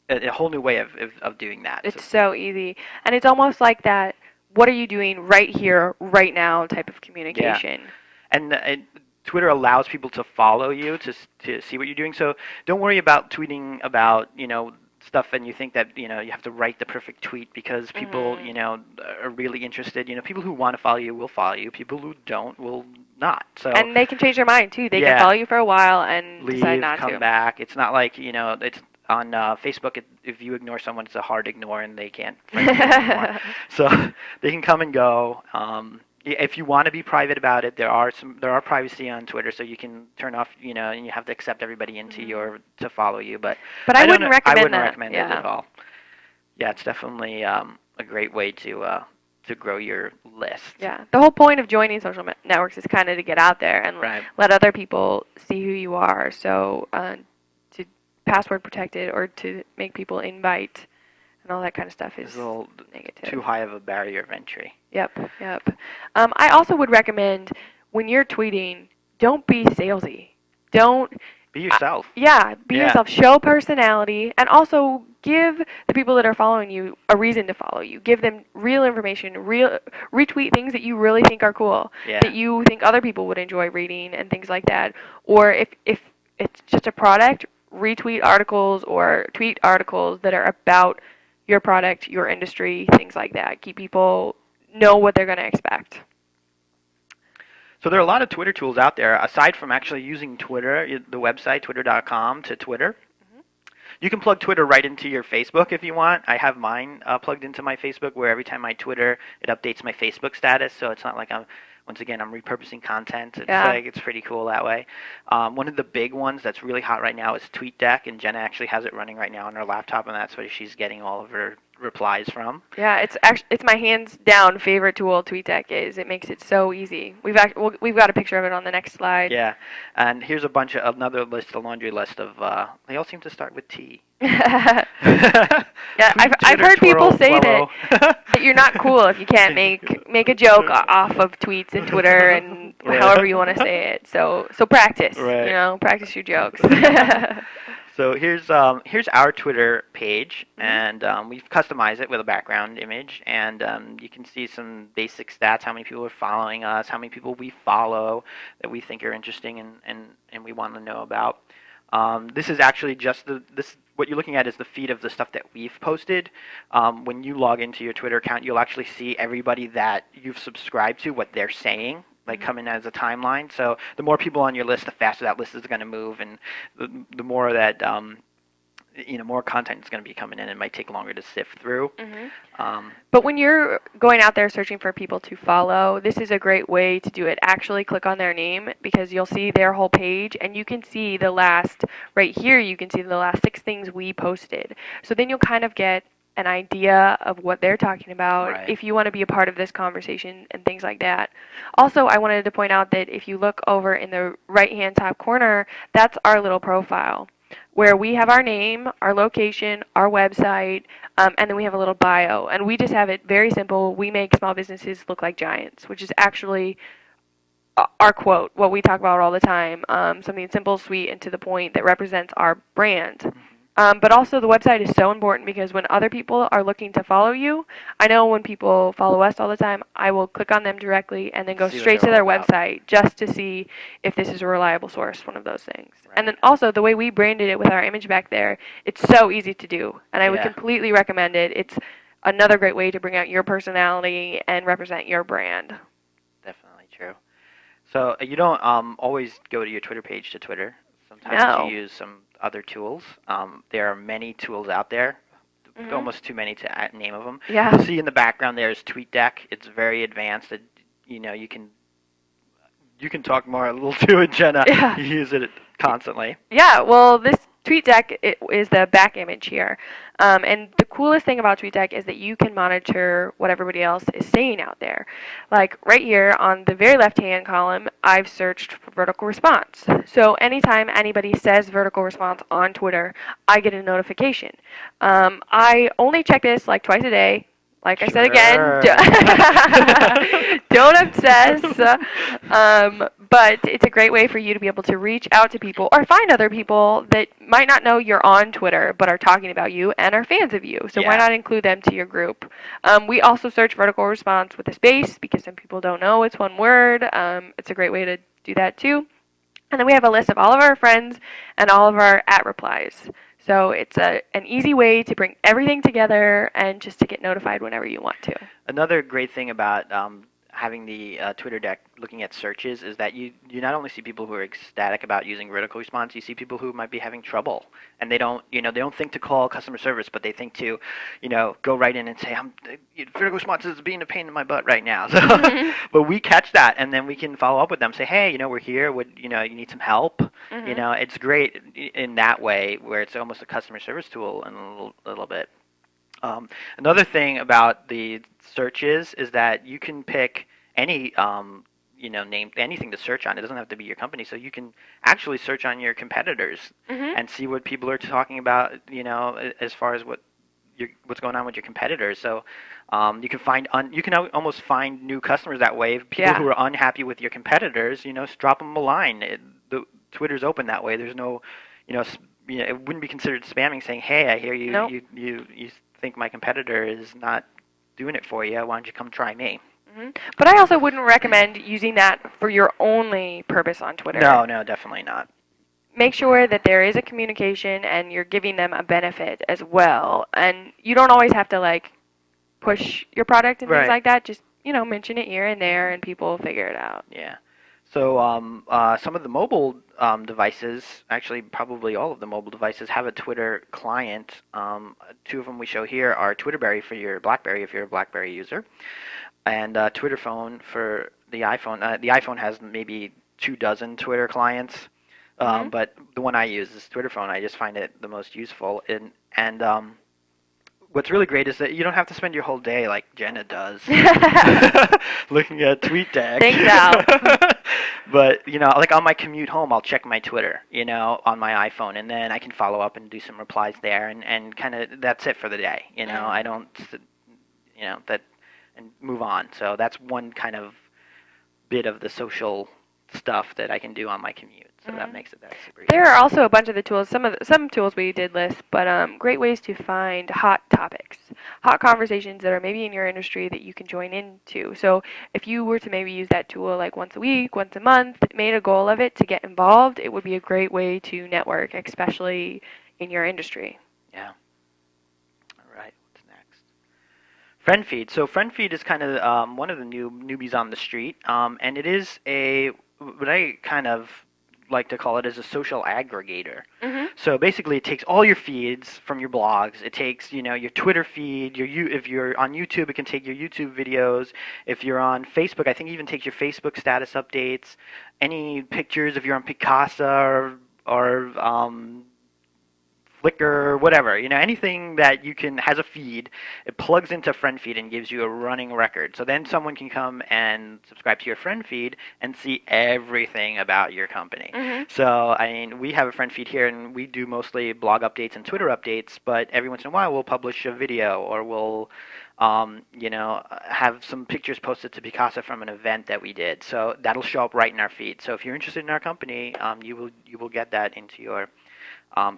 a whole new way of doing that. It's so easy. And it's almost like that, what are you doing right here, right now type of communication. Yeah. And Twitter allows people to follow you, to see what you're doing. So don't worry about tweeting about, stuff and you think that, you have to write the perfect tweet because people, are really interested. People who want to follow you will follow you. People who don't will not. So and they can change their mind too. They can follow you for a while and decide not to. Come back. It's not like, it's on Facebook. If you ignore someone, it's a hard ignore and they can't friend you anymore. So they can come and go. If you want to be private about it, there are privacy on Twitter, so you can turn off, and you have to accept everybody into to follow you. But I wouldn't recommend that. I wouldn't recommend it at all. Yeah, it's definitely a great way to grow your list. Yeah, the whole point of joining social networks is kind of to get out there and let other people see who you are. So to password protect it or to make people invite and all that kind of stuff is a little negative. Too high of a barrier of entry. Yep. I also would recommend when you're tweeting, don't be salesy. Don't be yourself. Be yourself. Show personality, and also give the people that are following you a reason to follow you. Give them real information, retweet things that you really think are cool, Yeah. that you think other people would enjoy reading and things like that. Or if it's just a product, retweet articles or tweet articles that are about your product, your industry, things like that. Keep people know what they're going to expect. So there are a lot of Twitter tools out there, aside from actually using Twitter, the website, twitter.com to Twitter. You can plug Twitter right into your Facebook if you want. I have mine plugged into my Facebook, where every time I Twitter, it updates my Facebook status, so it's not like I'm repurposing content. It's it's pretty cool that way. One of the big ones that's really hot right now is TweetDeck, and Jenna actually has it running right now on her laptop, and that's where she's getting all of her replies from. Yeah, it's my hands down favorite tool. TweetDeck is. It makes it so easy. We've got a picture of it on the next slide. Yeah, and here's another list, a laundry list of. They all seem to start with T. Yeah, I've heard people say that you're not cool if you can't make a joke off of tweets and Twitter and however you want to say it. So practice. Right. Practice your jokes. So here's our Twitter page, and we've customized it with a background image, and you can see some basic stats: how many people are following us, how many people we follow that we think are interesting and we want to know about. This is actually just what you're looking at is the feed of the stuff that we've posted. When you log into your Twitter account, you'll actually see everybody that you've subscribed to, what they're saying, like come in as a timeline. So the more people on your list, the faster that list is going to move, and the more that more content is going to be coming in. It might take longer to sift through. But when you're going out there searching for people to follow, this is a great way to do it. Actually click on their name, because you'll see their whole page, and you can see the last, right here, you can see the last 6 things we posted. So then you'll kind of get an idea of what they're talking about, if you want to be a part of this conversation and things like that. Also, I wanted to point out that if you look over in the right-hand top corner, that's our little profile, where we have our name, our location, our website, and then we have a little bio. And we just have it very simple. We make small businesses look like giants, which is actually our quote, what we talk about all the time, something simple, sweet, and to the point that represents our brand. But also the website is so important, because when other people are looking to follow you, I know when people follow us all the time, I will click on them directly and then go straight to their website just to see if this is a reliable source, one of those things. And then also the way we branded it with our image back there, it's so easy to do, and I would completely recommend it. It's another great way to bring out your personality and represent your brand. Definitely true. So you don't always go to your Twitter page to Twitter. Sometimes you use some other tools. There are many tools out there, almost too many to name of them. Yeah. You'll see in the background there is TweetDeck. It's very advanced. You can talk more a little to it, Jenna. You use it constantly. Yeah, well, this TweetDeck is the back image here. And the coolest thing about TweetDeck is that you can monitor what everybody else is saying out there. Like right here on the very left-hand column, I've searched for vertical response. So anytime anybody says vertical response on Twitter, I get a notification. I only check this like twice a day. Like I said again, don't obsess. But it's a great way for you to be able to reach out to people or find other people that might not know you're on Twitter but are talking about you and are fans of you. So why not include them to your group? We also search vertical response with a space, because some people don't know it's one word. It's a great way to do that too. And then we have a list of all of our friends and all of our @replies. So it's an easy way to bring everything together and just to get notified whenever you want to. Another great thing about having the Twitter deck looking at searches is that you not only see people who are ecstatic about using vertical response, you see people who might be having trouble, and they don't think to call customer service, but they think to go right in and say, vertical response is being a pain in my butt right now. So, but we catch that, and then we can follow up with them, say, hey, we're here, you need some help. It's great in that way, where it's almost a customer service tool in a little bit. Another thing about the searches is that you can pick any name, anything to search on. It doesn't have to be your company, so you can actually search on your competitors and see what people are talking about, as far as what's going on with your competitors. So you can almost find new customers that way. People who are unhappy with your competitors, drop them a line. The Twitter's open that way. There's no it wouldn't be considered spamming saying, hey, I hear you, Nope. you think my competitor is not doing it for you. Why don't you come try me? Hmm. But I also wouldn't recommend using that for your only purpose on Twitter. No, definitely not. Make sure that there is a communication and you're giving them a benefit as well. And you don't always have to like push your product and things Right. like that. Just, mention it here and there and people will figure it out. Yeah. So some of the mobile devices, actually probably all of the mobile devices, have a Twitter client. Two of them we show here are Twitterberry for your BlackBerry if you're a BlackBerry user, and Twitter phone for the iPhone. The iPhone has maybe 24 Twitter clients, Mhm. but the one I use is Twitter phone. I just find it the most useful. And what's really great is that you don't have to spend your whole day like Jenna does looking at TweetDeck. Thanks, Al. But like on my commute home, I'll check my Twitter, on my iPhone, and then I can follow up and do some replies there, and kind of that's it for the day. I don't, that and move on. So that's one kind of bit of the social stuff that I can do on my commute. So that makes it super easy. There are also a bunch of the tools. Some tools we did list, but great ways to find hot topics, hot conversations that are maybe in your industry that you can join into. So if you were to maybe use that tool like once a week, once a month, made a goal of it to get involved, it would be a great way to network, especially in your industry. Yeah. All right. What's next? Friend feed. So friend feed is kind of one of the newbies on the street, and it is what I kind of like to call it is a social aggregator. Mm-hmm. So basically, it takes all your feeds from your blogs. It takes your Twitter feed. If you're on YouTube, it can take your YouTube videos. If you're on Facebook, I think it even takes your Facebook status updates, any pictures. If you're on Picasa or Flickr, whatever, anything that has a feed, it plugs into friend feed and gives you a running record. So then someone can come and subscribe to your friend feed and see everything about your company. Mm-hmm. So, we have a friend feed here, and we do mostly blog updates and Twitter updates, but every once in a while we'll publish a video, or we'll have some pictures posted to Picasa from an event that we did. So that'll show up right in our feed. So if you're interested in our company, you will get that into your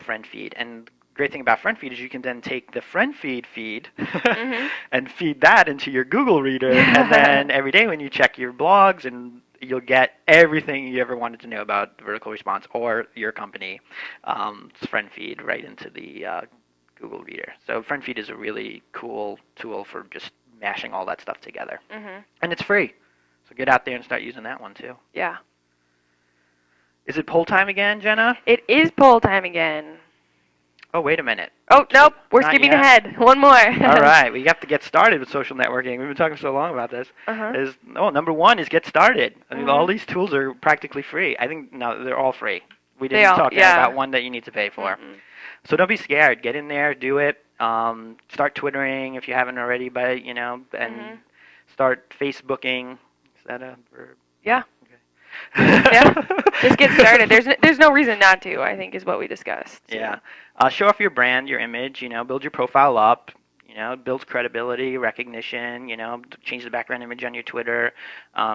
friend feed. And the great thing about friend feed is you can then take the friend feed Mm-hmm. and feed that into your Google Reader, and then every day when you check your blogs, and you'll get everything you ever wanted to know about vertical response or your company, friend feed right into the Google Reader. So friend feed is a really cool tool for just mashing all that stuff together. Mm-hmm. And it's free. So get out there and start using that one too. Yeah. Is it poll time again, Jenna? It is poll time again. Oh, wait a minute. Oh, nope. We're Not skipping yet. ahead. One more. All right, we have to get started with social networking. We've been talking so long about this. Uh-huh. Number one is get started. I mean, Mhm. all these tools are practically free. I think no, they're all free. We They didn't all- talk yeah. about one that you need to pay for. Mm-mm. So don't be scared. Get in there, do it. Start Twittering if you haven't already, and Mhm. start Facebooking. Is that a verb? Yeah. Okay. Yeah. Just get started. There's no reason not to, I think, is what we discussed. Yeah. Show off your brand, your image, build your profile up, it builds credibility, recognition, change the background image on your Twitter.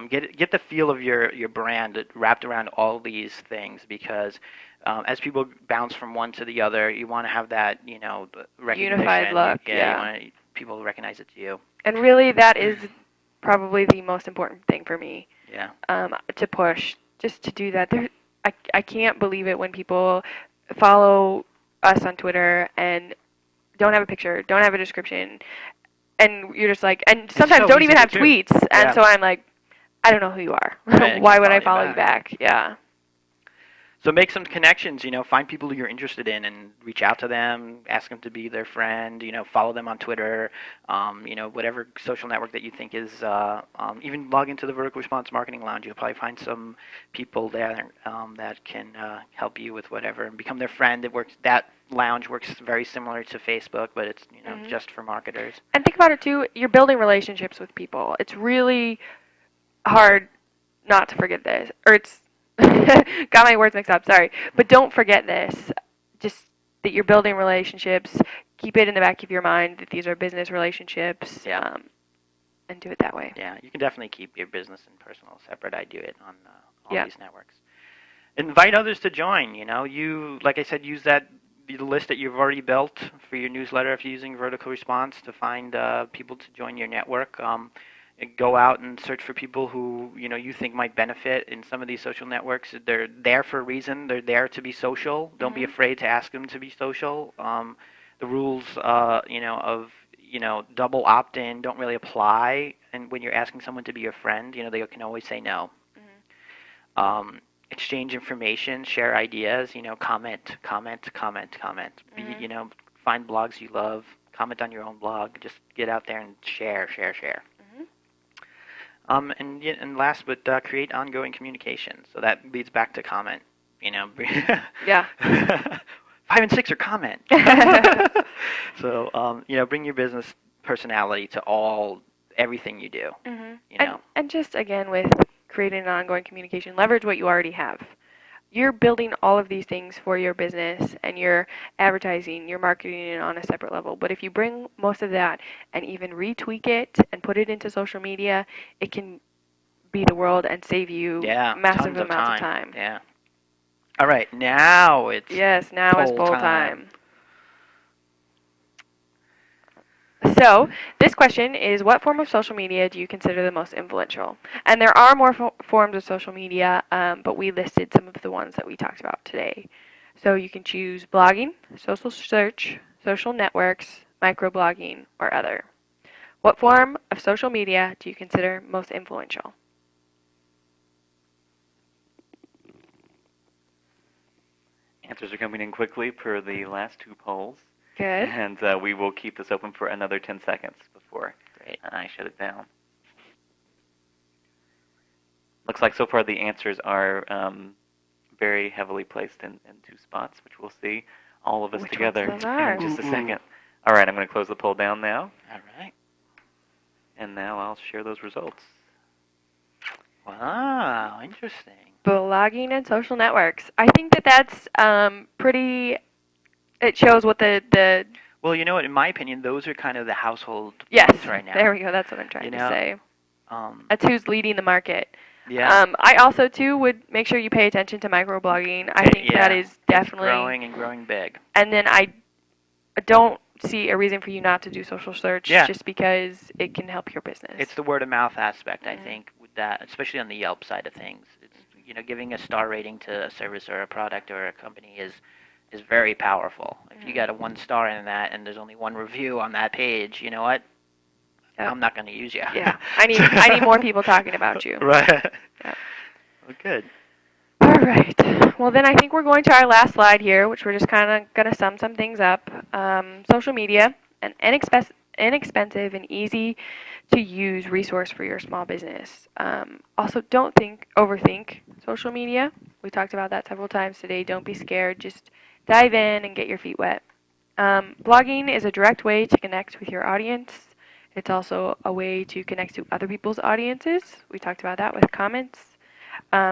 Get the feel of your brand wrapped around all these things, because as people bounce from one to the other, you want to have that, recognition. Unified look, yeah. You want people to recognize it to you. And really, that is probably the most important thing for me. Yeah. To push, just to do that. I can't believe it when people follow us on Twitter and don't have a picture, don't have a description, and you're just like, and sometimes so don't easy even to have do. tweets, and Yeah. so I'm like, I don't know who you are. Right, Why can't would I follow follow you you back? Yeah. So make some connections, find people who you're interested in and reach out to them, ask them to be their friend, follow them on Twitter, whatever social network that you think is, even log into the Vertical Response Marketing Lounge. You'll probably find some people there that can help you with whatever and become their friend. That lounge works very similar to Facebook, but it's, Mhm. just for marketers. And think about it too, you're building relationships with people. It's really hard not to forget this. Or it's got my words mixed up, sorry. But don't forget this. Just that you're building relationships. Keep it in the back of your mind that these are business relationships. Yeah. And do it that way. Yeah, you can definitely keep your business and personal separate. I do it on all Yeah. these networks. Invite others to join. You like I said, use that the list that you've already built for your newsletter, if you're using vertical response to find people to join your network. Go out and search for people who you think might benefit in some of these social networks. They're there for a reason. They're there to be social. Don't be afraid to ask them to be social. The rules, of double opt-in don't really apply, and when you're asking someone to be your friend, they can always say no. Exchange information, share ideas, comment. Find blogs you love, comment on your own blog, just get out there and share. And last, but create ongoing communication. So that leads back to comment. Yeah. 5 and 6 are comment. So bring your business personality to everything you do. And just again with creating an ongoing communication, leverage what you already have. You're building all of these things for your business, and you're advertising, you're marketing it on a separate level. But if you bring most of that and even retweak it and put it into social media, it can be the world and save you massive amounts of time. Yeah. All right, now it's poll time. So this question is, what form of social media do you consider the most influential? And there are more forms of social media, but we listed some of the ones that we talked about today. So you can choose blogging, social search, social networks, microblogging, or other. What form of social media do you consider most influential? Answers are coming in quickly per the last two polls. Good. And we will keep this open for another 10 seconds before I shut it down. Looks like so far the answers are very heavily placed in two spots, which we'll see all of us together in just a second. All right, I'm going to close the poll down now. All right. And now I'll share those results. Wow, interesting. Blogging and social networks. I think that's pretty. It shows what the. Well, you know what? In my opinion, those are kind of the household ones right now. There we go. That's what I'm trying to say. That's who's leading the market. Yeah. I also too would make sure you pay attention to microblogging. I think that is definitely it's growing big. And then I don't see a reason for you not to do social search just because it can help your business. It's the word of mouth aspect, I think, with that, especially on the Yelp side of things. It's giving a star rating to a service or a product or a company is very powerful. If you got a 1 star in that and there's only 1 review on that page, you know what? Yep. I'm not going to use you. Yeah, I need more people talking about you. Right. Yep. Well, good. All right. Well, then I think we're going to our last slide here, which we're just kind of going to sum some things up. Social media, an inexpensive and easy to use resource for your small business. Also, don't overthink social media. We talked about that several times today. Don't be scared. Just dive in and get your feet wet. Blogging is a direct way to connect with your audience. It's also a way to connect to other people's audiences. We talked about that with comments.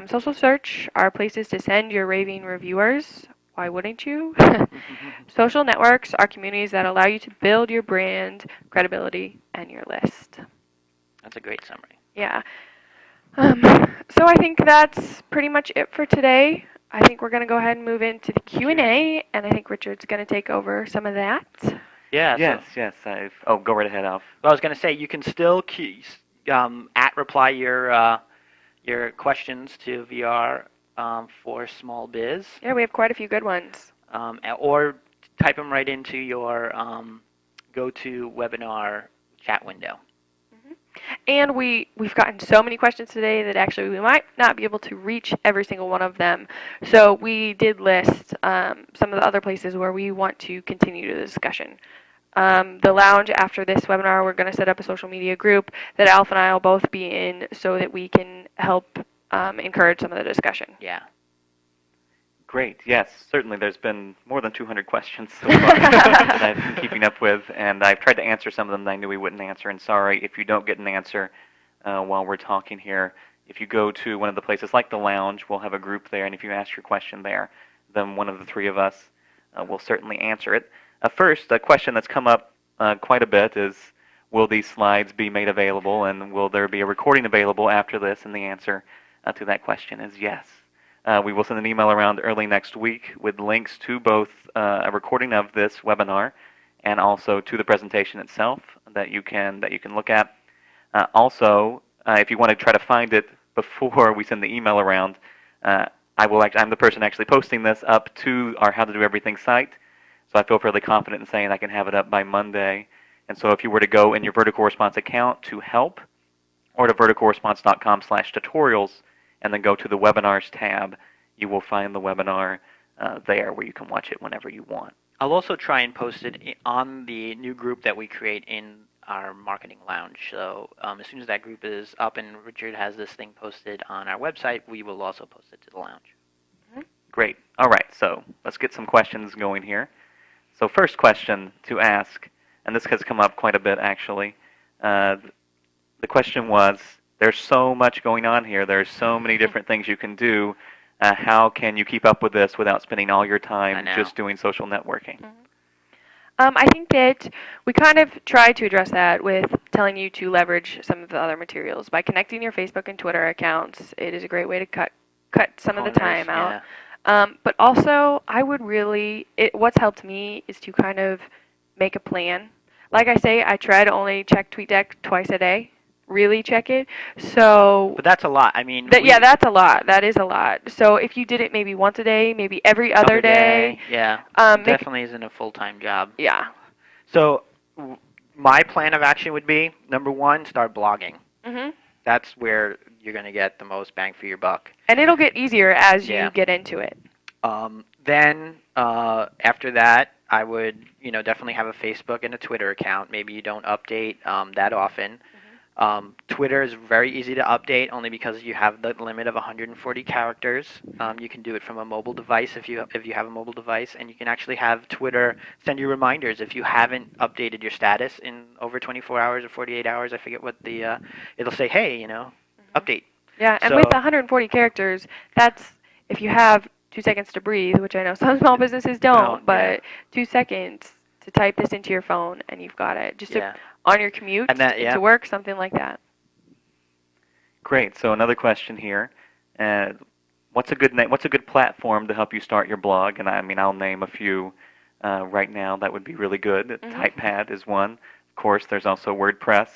Social search are places to send your raving reviewers. Why wouldn't you? Social networks are communities that allow you to build your brand, credibility, and your list. That's a great summary. Yeah. So I think that's pretty much it for today. I think we're going to go ahead and move into the Q&A, and I think Richard's going to take over some of that. Yeah. Yes. Go right ahead, Alf. Well, I was going to say you can still reply your questions to VR for small biz. Yeah, we have quite a few good ones. Or type them right into your GoToWebinar chat window. And we've gotten so many questions today that actually we might not be able to reach every single one of them. So we did list some of the other places where we want to continue the discussion. The lounge, after this webinar, we're going to set up a social media group that Alf and I will both be in so that we can help encourage some of the discussion. Yeah. Great. Yes, certainly. There's been more than 200 questions so far that I've been keeping up with, and I've tried to answer some of them that I knew we wouldn't answer. And sorry if you don't get an answer while we're talking here. If you go to one of the places like the lounge, we'll have a group there, and if you ask your question there, then one of the 3 of us will certainly answer it. First, a question that's come up quite a bit is, will these slides be made available, and will there be a recording available after this? And the answer to that question is yes. We will send an email around early next week with links to both a recording of this webinar and also to the presentation itself that you can look at. Also, if you want to try to find it before we send the email around, I'm the person actually posting this up to our How to Do Everything site, so I feel fairly confident in saying I can have it up by Monday. And so if you were to go in your Vertical Response account to help, or to verticalresponse.com/tutorials, and then go to the webinars tab, you will find the webinar there where you can watch it whenever you want. I'll also try and post it on the new group that we create in our marketing lounge. So as soon as that group is up and Richard has this thing posted on our website, we will also post it to the lounge. Great. All right, so let's get some questions going here. So first question to ask, and this has come up quite a bit actually. The question was, there's so much going on here. There's so many different things you can do. How can you keep up with this without spending all your time just doing social networking? I think that we kind of try to address that with telling you to leverage some of the other materials. By connecting your Facebook and Twitter accounts, it is a great way to cut some of the time out. But also, I would what's helped me is to kind of make a plan. Like I say, I try to only check TweetDeck twice a day. Really check it. So. But that's a lot. I mean. Yeah, that's a lot. That is a lot. So if you did it maybe once a day, maybe every other day. Yeah. Definitely isn't a full-time job. Yeah. So my plan of action would be, number one, start blogging. That's where you're going to get the most bang for your buck. And it'll get easier as you get into it. Then after that, I would definitely have a Facebook and a Twitter account. Maybe you don't update that often. Twitter is very easy to update only because you have the limit of 140 characters. You can do it from a mobile device if you have a mobile device, and you can actually have Twitter send you reminders if you haven't updated your status in over 24 hours or 48 hours. I forget what the it'll say, hey, update. Yeah, and with 140 characters, that's if you have 2 seconds to breathe, which I know some small businesses don't, but 2 seconds to type this into your phone and you've got it. Just on your commute to work, something like that. Great. So another question here: what's a good platform to help you start your blog? And I'll name a few right now. That would be really good. TypePad is one. Of course, there's also WordPress,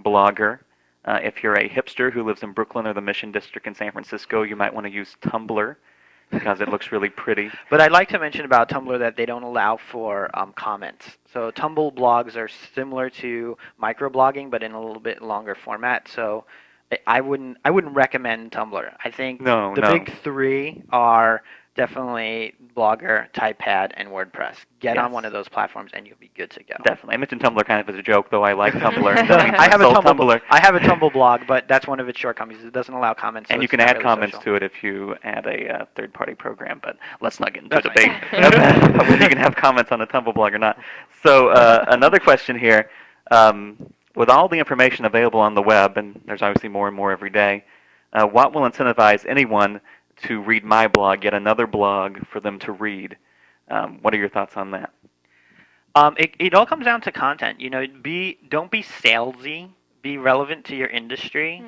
Blogger. If you're a hipster who lives in Brooklyn or the Mission District in San Francisco, you might want to use Tumblr because it looks really pretty. But I'd like to mention about Tumblr that they don't allow for comments. So Tumblr blogs are similar to microblogging, but in a little bit longer format. So I wouldn't recommend Tumblr. I think the big three are definitely Blogger, TypePad, and WordPress. Get on one of those platforms, and you'll be good to go. Definitely. I mentioned Tumblr kind of as a joke, though I like Tumblr. I have a Tumblr blog, but that's one of its shortcomings. It doesn't allow comments. And you can add comments to it if you add a third-party program, but let's not get into a debate of whether you can have comments on a Tumblr blog or not. So another question here. With all the information available on the web, and there's obviously more and more every day, what will incentivize anyone to read my blog, yet another blog for them to read? What are your thoughts on that? It all comes down to content. Don't be salesy. Be relevant to your industry.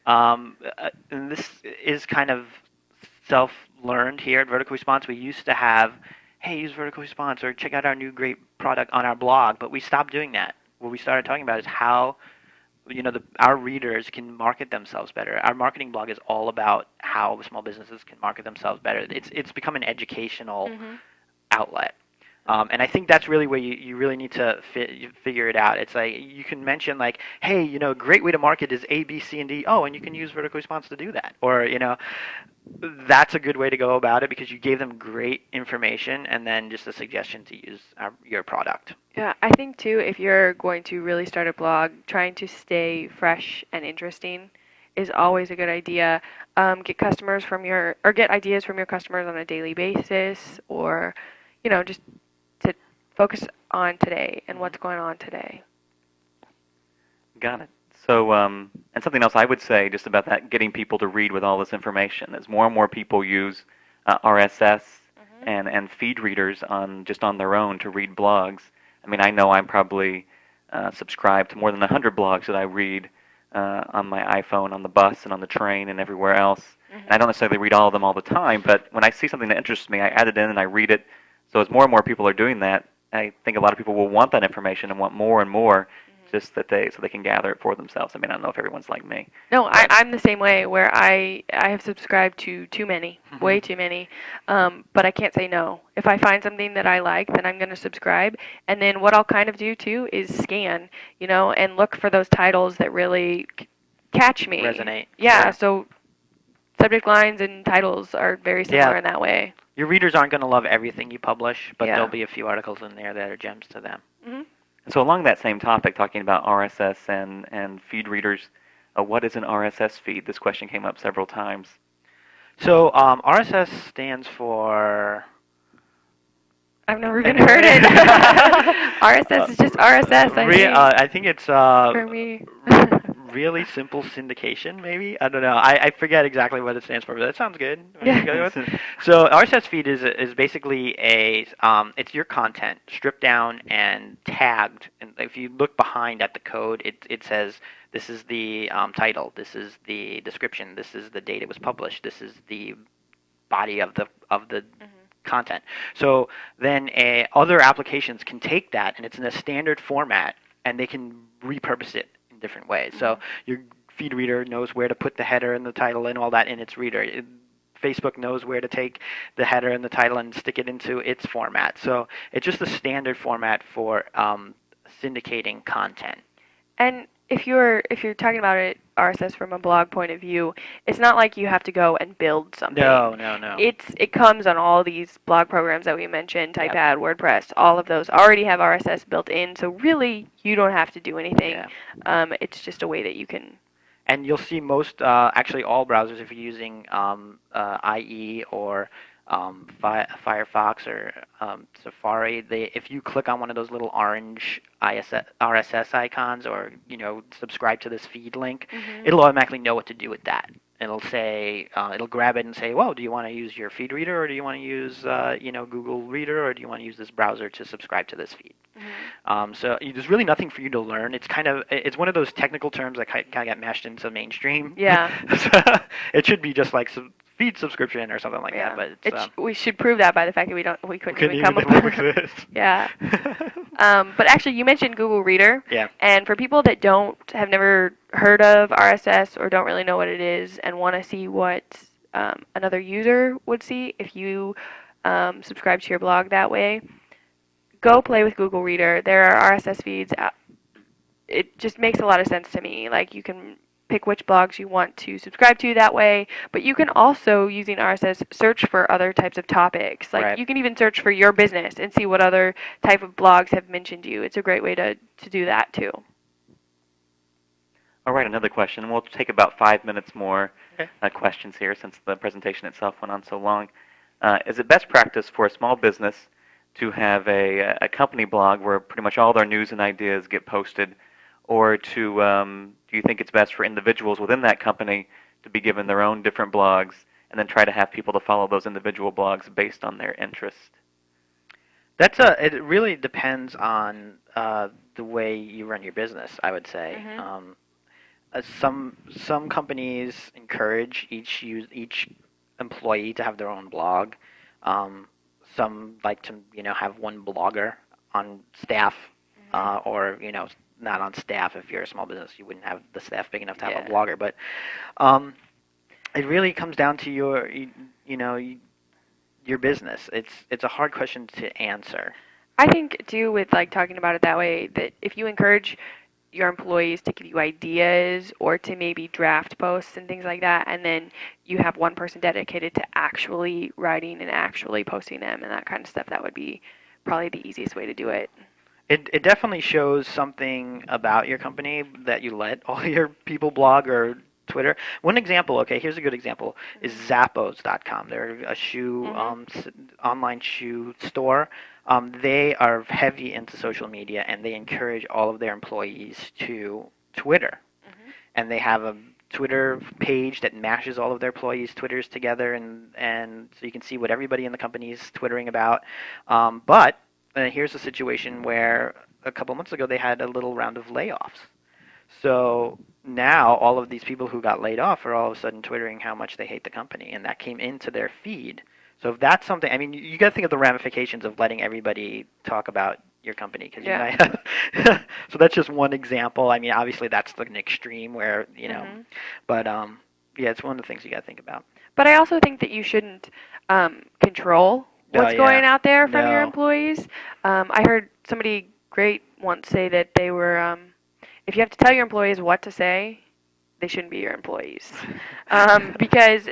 And this is kind of self-learned here at Vertical Response. We used to have, hey, use Vertical Response or check out our new great product on our blog, but we stopped doing that. What we started talking about is how our readers can market themselves better. Our marketing blog is all about how small businesses can market themselves better. It's become an educational outlet. And I think that's really where you really need to figure it out. It's like you can mention like, hey, a great way to market is A, B, C, and D. Oh, and you can use Vertical Response to do that. Or, that's a good way to go about it because you gave them great information and then just a suggestion to use your product. Yeah, I think too, if you're going to really start a blog, trying to stay fresh and interesting is always a good idea. Get ideas from your customers on a daily basis, or just to focus on today and what's going on today. Got it. So, and something else I would say just about that, getting people to read with all this information, as more and more people use RSS and feed readers on their own to read blogs. I know I'm probably subscribed to more than 100 blogs that I read on my iPhone, on the bus, and on the train, and everywhere else. And I don't necessarily read all of them all the time, but when I see something that interests me, I add it in and I read it. So as more and more people are doing that, I think a lot of people will want that information and want more and more, just that so they can gather it for themselves. I mean, I don't know if everyone's like me. No, I'm the same way where I have subscribed to too many, way too many, but I can't say no. If I find something that I like, then I'm going to subscribe. And then what I'll kind of do too is scan, and look for those titles that really catch me. Resonate. Yeah, Sure. so subject lines and titles are very similar in that way. Your readers aren't going to love everything you publish, but Yeah. there'll be a few articles in there that are gems to them. Mm-hmm. So along that same topic, talking about RSS and feed readers, what is an RSS feed? This question came up several times. So RSS stands for... I've never even heard it. RSS is just RSS, I think. I think it's for me. really simple syndication, maybe? I don't know. I forget exactly what it stands for, but that sounds good. Yeah. So RSS feed is basically it's your content stripped down and tagged. And if you look behind at the code, it says this is the title, this is the description, this is the date it was published, this is the body of the content. So then other applications can take that, and it's in a standard format, and they can repurpose it in different ways. So your feed reader knows where to put the header and the title and all that in its reader. Facebook knows where to take the header and the title and stick it into its format. So it's just a standard format for syndicating content. And if you're talking about it RSS from a blog point of view, it's not like you have to go and build something. No. It comes on all these blog programs that we mentioned, TypePad, WordPress, all of those already have RSS built in, so really you don't have to do anything. Yeah. It's just a way that you can. And you'll see most, actually all browsers, if you're using IE or Firefox or Safari, if you click on one of those little orange RSS icons or subscribe to this feed link, it'll automatically know what to do with that. It'll say, it'll grab it and say, "Whoa, do you want to use your feed reader, or do you want to use Google Reader, or do you want to use this browser to subscribe to this feed?" So there's really nothing for you to learn. It's one of those technical terms that kind of got mashed into mainstream. Yeah. So it should be just like feed subscription or something like that. But we should prove that by the fact that we couldn't even come up with with this. Yeah. But actually, you mentioned Google Reader. Yeah. And for people that have never heard of RSS or don't really know what it is and want to see what another user would see if you subscribe to your blog that way, go play with Google Reader. There are RSS feeds. It just makes a lot of sense to me. Like, you can pick which blogs you want to subscribe to that way, but you can also, using RSS, search for other types of topics. Like, you can even search for your business and see what other type of blogs have mentioned you. It's a great way to do that too. All right, another question. We'll take about 5 minutes more questions here since the presentation itself went on so long. Is it best practice for a small business to have a company blog where pretty much all their news and ideas get posted, or do you think it's best for individuals within that company to be given their own different blogs and then try to have people to follow those individual blogs based on their interest? It really depends on the way you run your business, I would say. Some companies encourage each employee to have their own blog. Some like to have one blogger on staff, or not on staff. If you're a small business, you wouldn't have the staff big enough to have a blogger. But it really comes down to your business. It's a hard question to answer. I think too, with like talking about it that way, that if you encourage your employees to give you ideas or to maybe draft posts and things like that, and then you have one person dedicated to actually writing and actually posting them and that kind of stuff, that would be probably the easiest way to do it. It definitely shows something about your company that you let all your people blog or Twitter. One example, here's a good example, is Zappos.com. They're a shoe online shoe store. They are heavy into social media, and they encourage all of their employees to Twitter. And they have a Twitter page that mashes all of their employees' Twitters together, and so you can see what everybody in the company is Twittering about. But here's a situation where a couple months ago they had a little round of layoffs. So now all of these people who got laid off are all of a sudden twittering how much they hate the company, and that came into their feed. So if that's something, I mean, you got to think of the ramifications of letting everybody talk about your company, because you Yeah. might have. So that's just one example. I mean, obviously that's an extreme where but yeah, it's one of the things you got to think about. But I also think that you shouldn't control what's going out there from your No. employees. I heard somebody great once say that they were, if you have to tell your employees what to say, they shouldn't be your employees. Because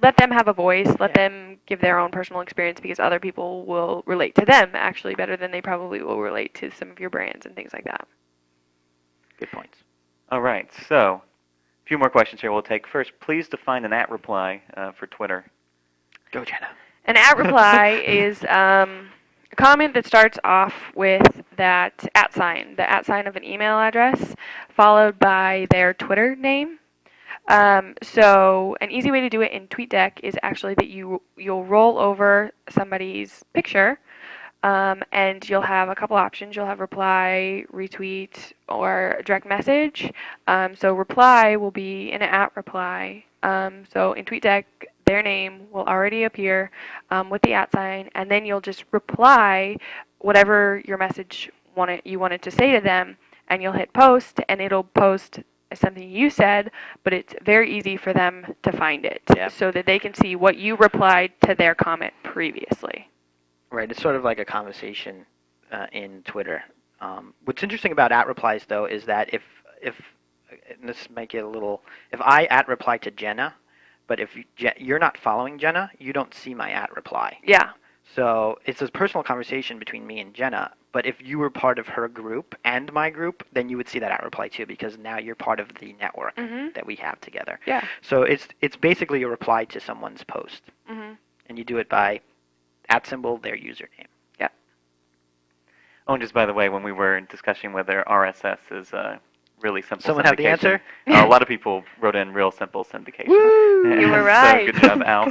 let them have a voice, let them give their own personal experience, because other people will relate to them actually better than they probably will relate to some of your brands and things like that. Good points. All right, so a few more questions here we'll take. First, please define an @reply for Twitter. Go, Jenna. An @reply is a comment that starts off with that @sign, the @sign of an email address, followed by their Twitter name. So an easy way to do it in TweetDeck is actually that you'll roll over somebody's picture, and you'll have a couple options. You'll have reply, retweet, or direct message. So reply will be an @reply. So in TweetDeck, their name will already appear with the @sign, and then you'll just reply whatever your message you wanted to say to them, and you'll hit post, and it'll post something you said, but it's very easy for them to find it, so that they can see what you replied to their comment previously. Right, it's sort of like a conversation in Twitter. What's interesting about @replies though is that if and this might get a little, if I @reply to Jenna, but if you're not following Jenna, you don't see my @reply. Yeah. So it's a personal conversation between me and Jenna. But if you were part of her group and my group, then you would see that @reply too, because now you're part of the network that we have together. Yeah. So it's basically a reply to someone's post, and you do it by @ their username. Yeah. Oh, and just by the way, when we were discussing whether RSS is really simple Someone syndication, have the answer? A lot of people wrote in real simple syndication. Woo! You were right. So good job, Al.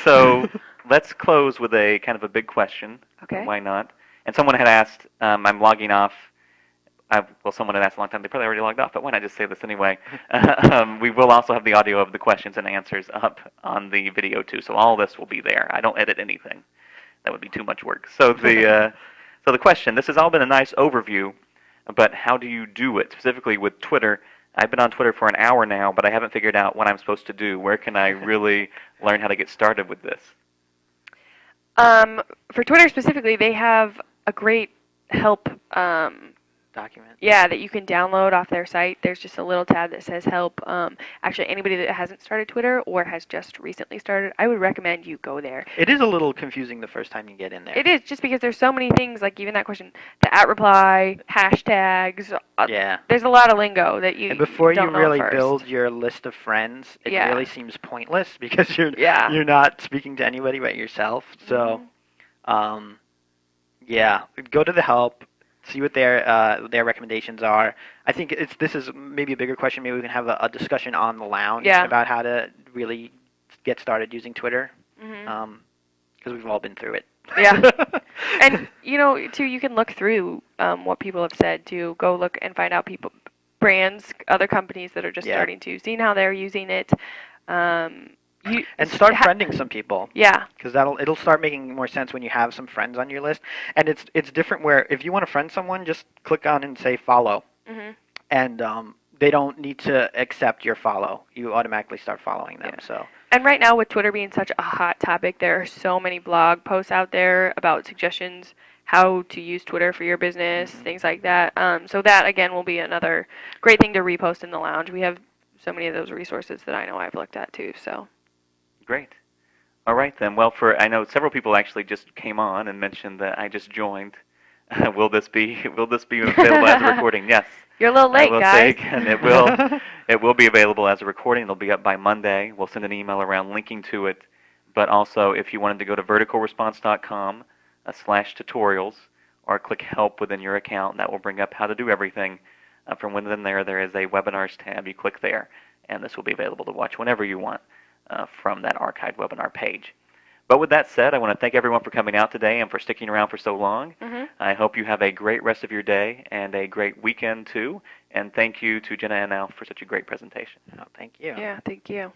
So let's close with a kind of a big question. Okay. Why not? And someone had asked, I'm logging off. Well, someone had asked a long time. They probably already logged off, but why not just say this anyway? We will also have the audio of the questions and answers up on the video too. So all this will be there. I don't edit anything. That would be too much work. So the question. This has all been a nice overview, but how do you do it specifically with Twitter? I've been on Twitter for an hour now, but I haven't figured out what I'm supposed to do. Where can I really learn how to get started with this? For Twitter specifically, they have a great help Document. Yeah, that you can download off their site. There's just a little tab that says help. Actually, anybody that hasn't started Twitter or has just recently started, I would recommend you go there. It is a little confusing the first time you get in there. It is, just because there's so many things, like even that question, the @reply, hashtags. Yeah. There's a lot of lingo that you And before you don't know really first. build your list of friends, it really seems pointless, because you're not speaking to anybody but yourself. So, yeah, go to the help. See what their recommendations are. I think this is maybe a bigger question. Maybe we can have a discussion on the lounge about how to really get started using Twitter, because we've all been through it. Yeah. And, too, you can look through what people have said, to go look and find out brands, other companies that are just starting to, seeing how they're using it. And start friending some people. Yeah. Because it'll start making more sense when you have some friends on your list. And it's different where if you want to friend someone, just click on and say follow. And they don't need to accept your follow. You automatically start following them. So. And right now, with Twitter being such a hot topic, there are so many blog posts out there about suggestions how to use Twitter for your business, things like that. So that, again, will be another great thing to repost in the lounge. We have so many of those resources that I know I've looked at too. So. Great. All right then. Well, I know several people actually just came on and mentioned that I just joined. Will this be available as a recording? Yes. You're a little late, I will say again, it will be available as a recording. It'll be up by Monday. We'll send an email around linking to it. But also, if you wanted to go to verticalresponse.com/tutorials or click help within your account, that will bring up how to do everything. From within there is a webinars tab. You click there, and this will be available to watch whenever you want. From that archived webinar page. But with that said, I want to thank everyone for coming out today and for sticking around for so long. I hope you have a great rest of your day and a great weekend too. And thank you to Jenna and Al for such a great presentation. Oh, thank you. Yeah, thank you.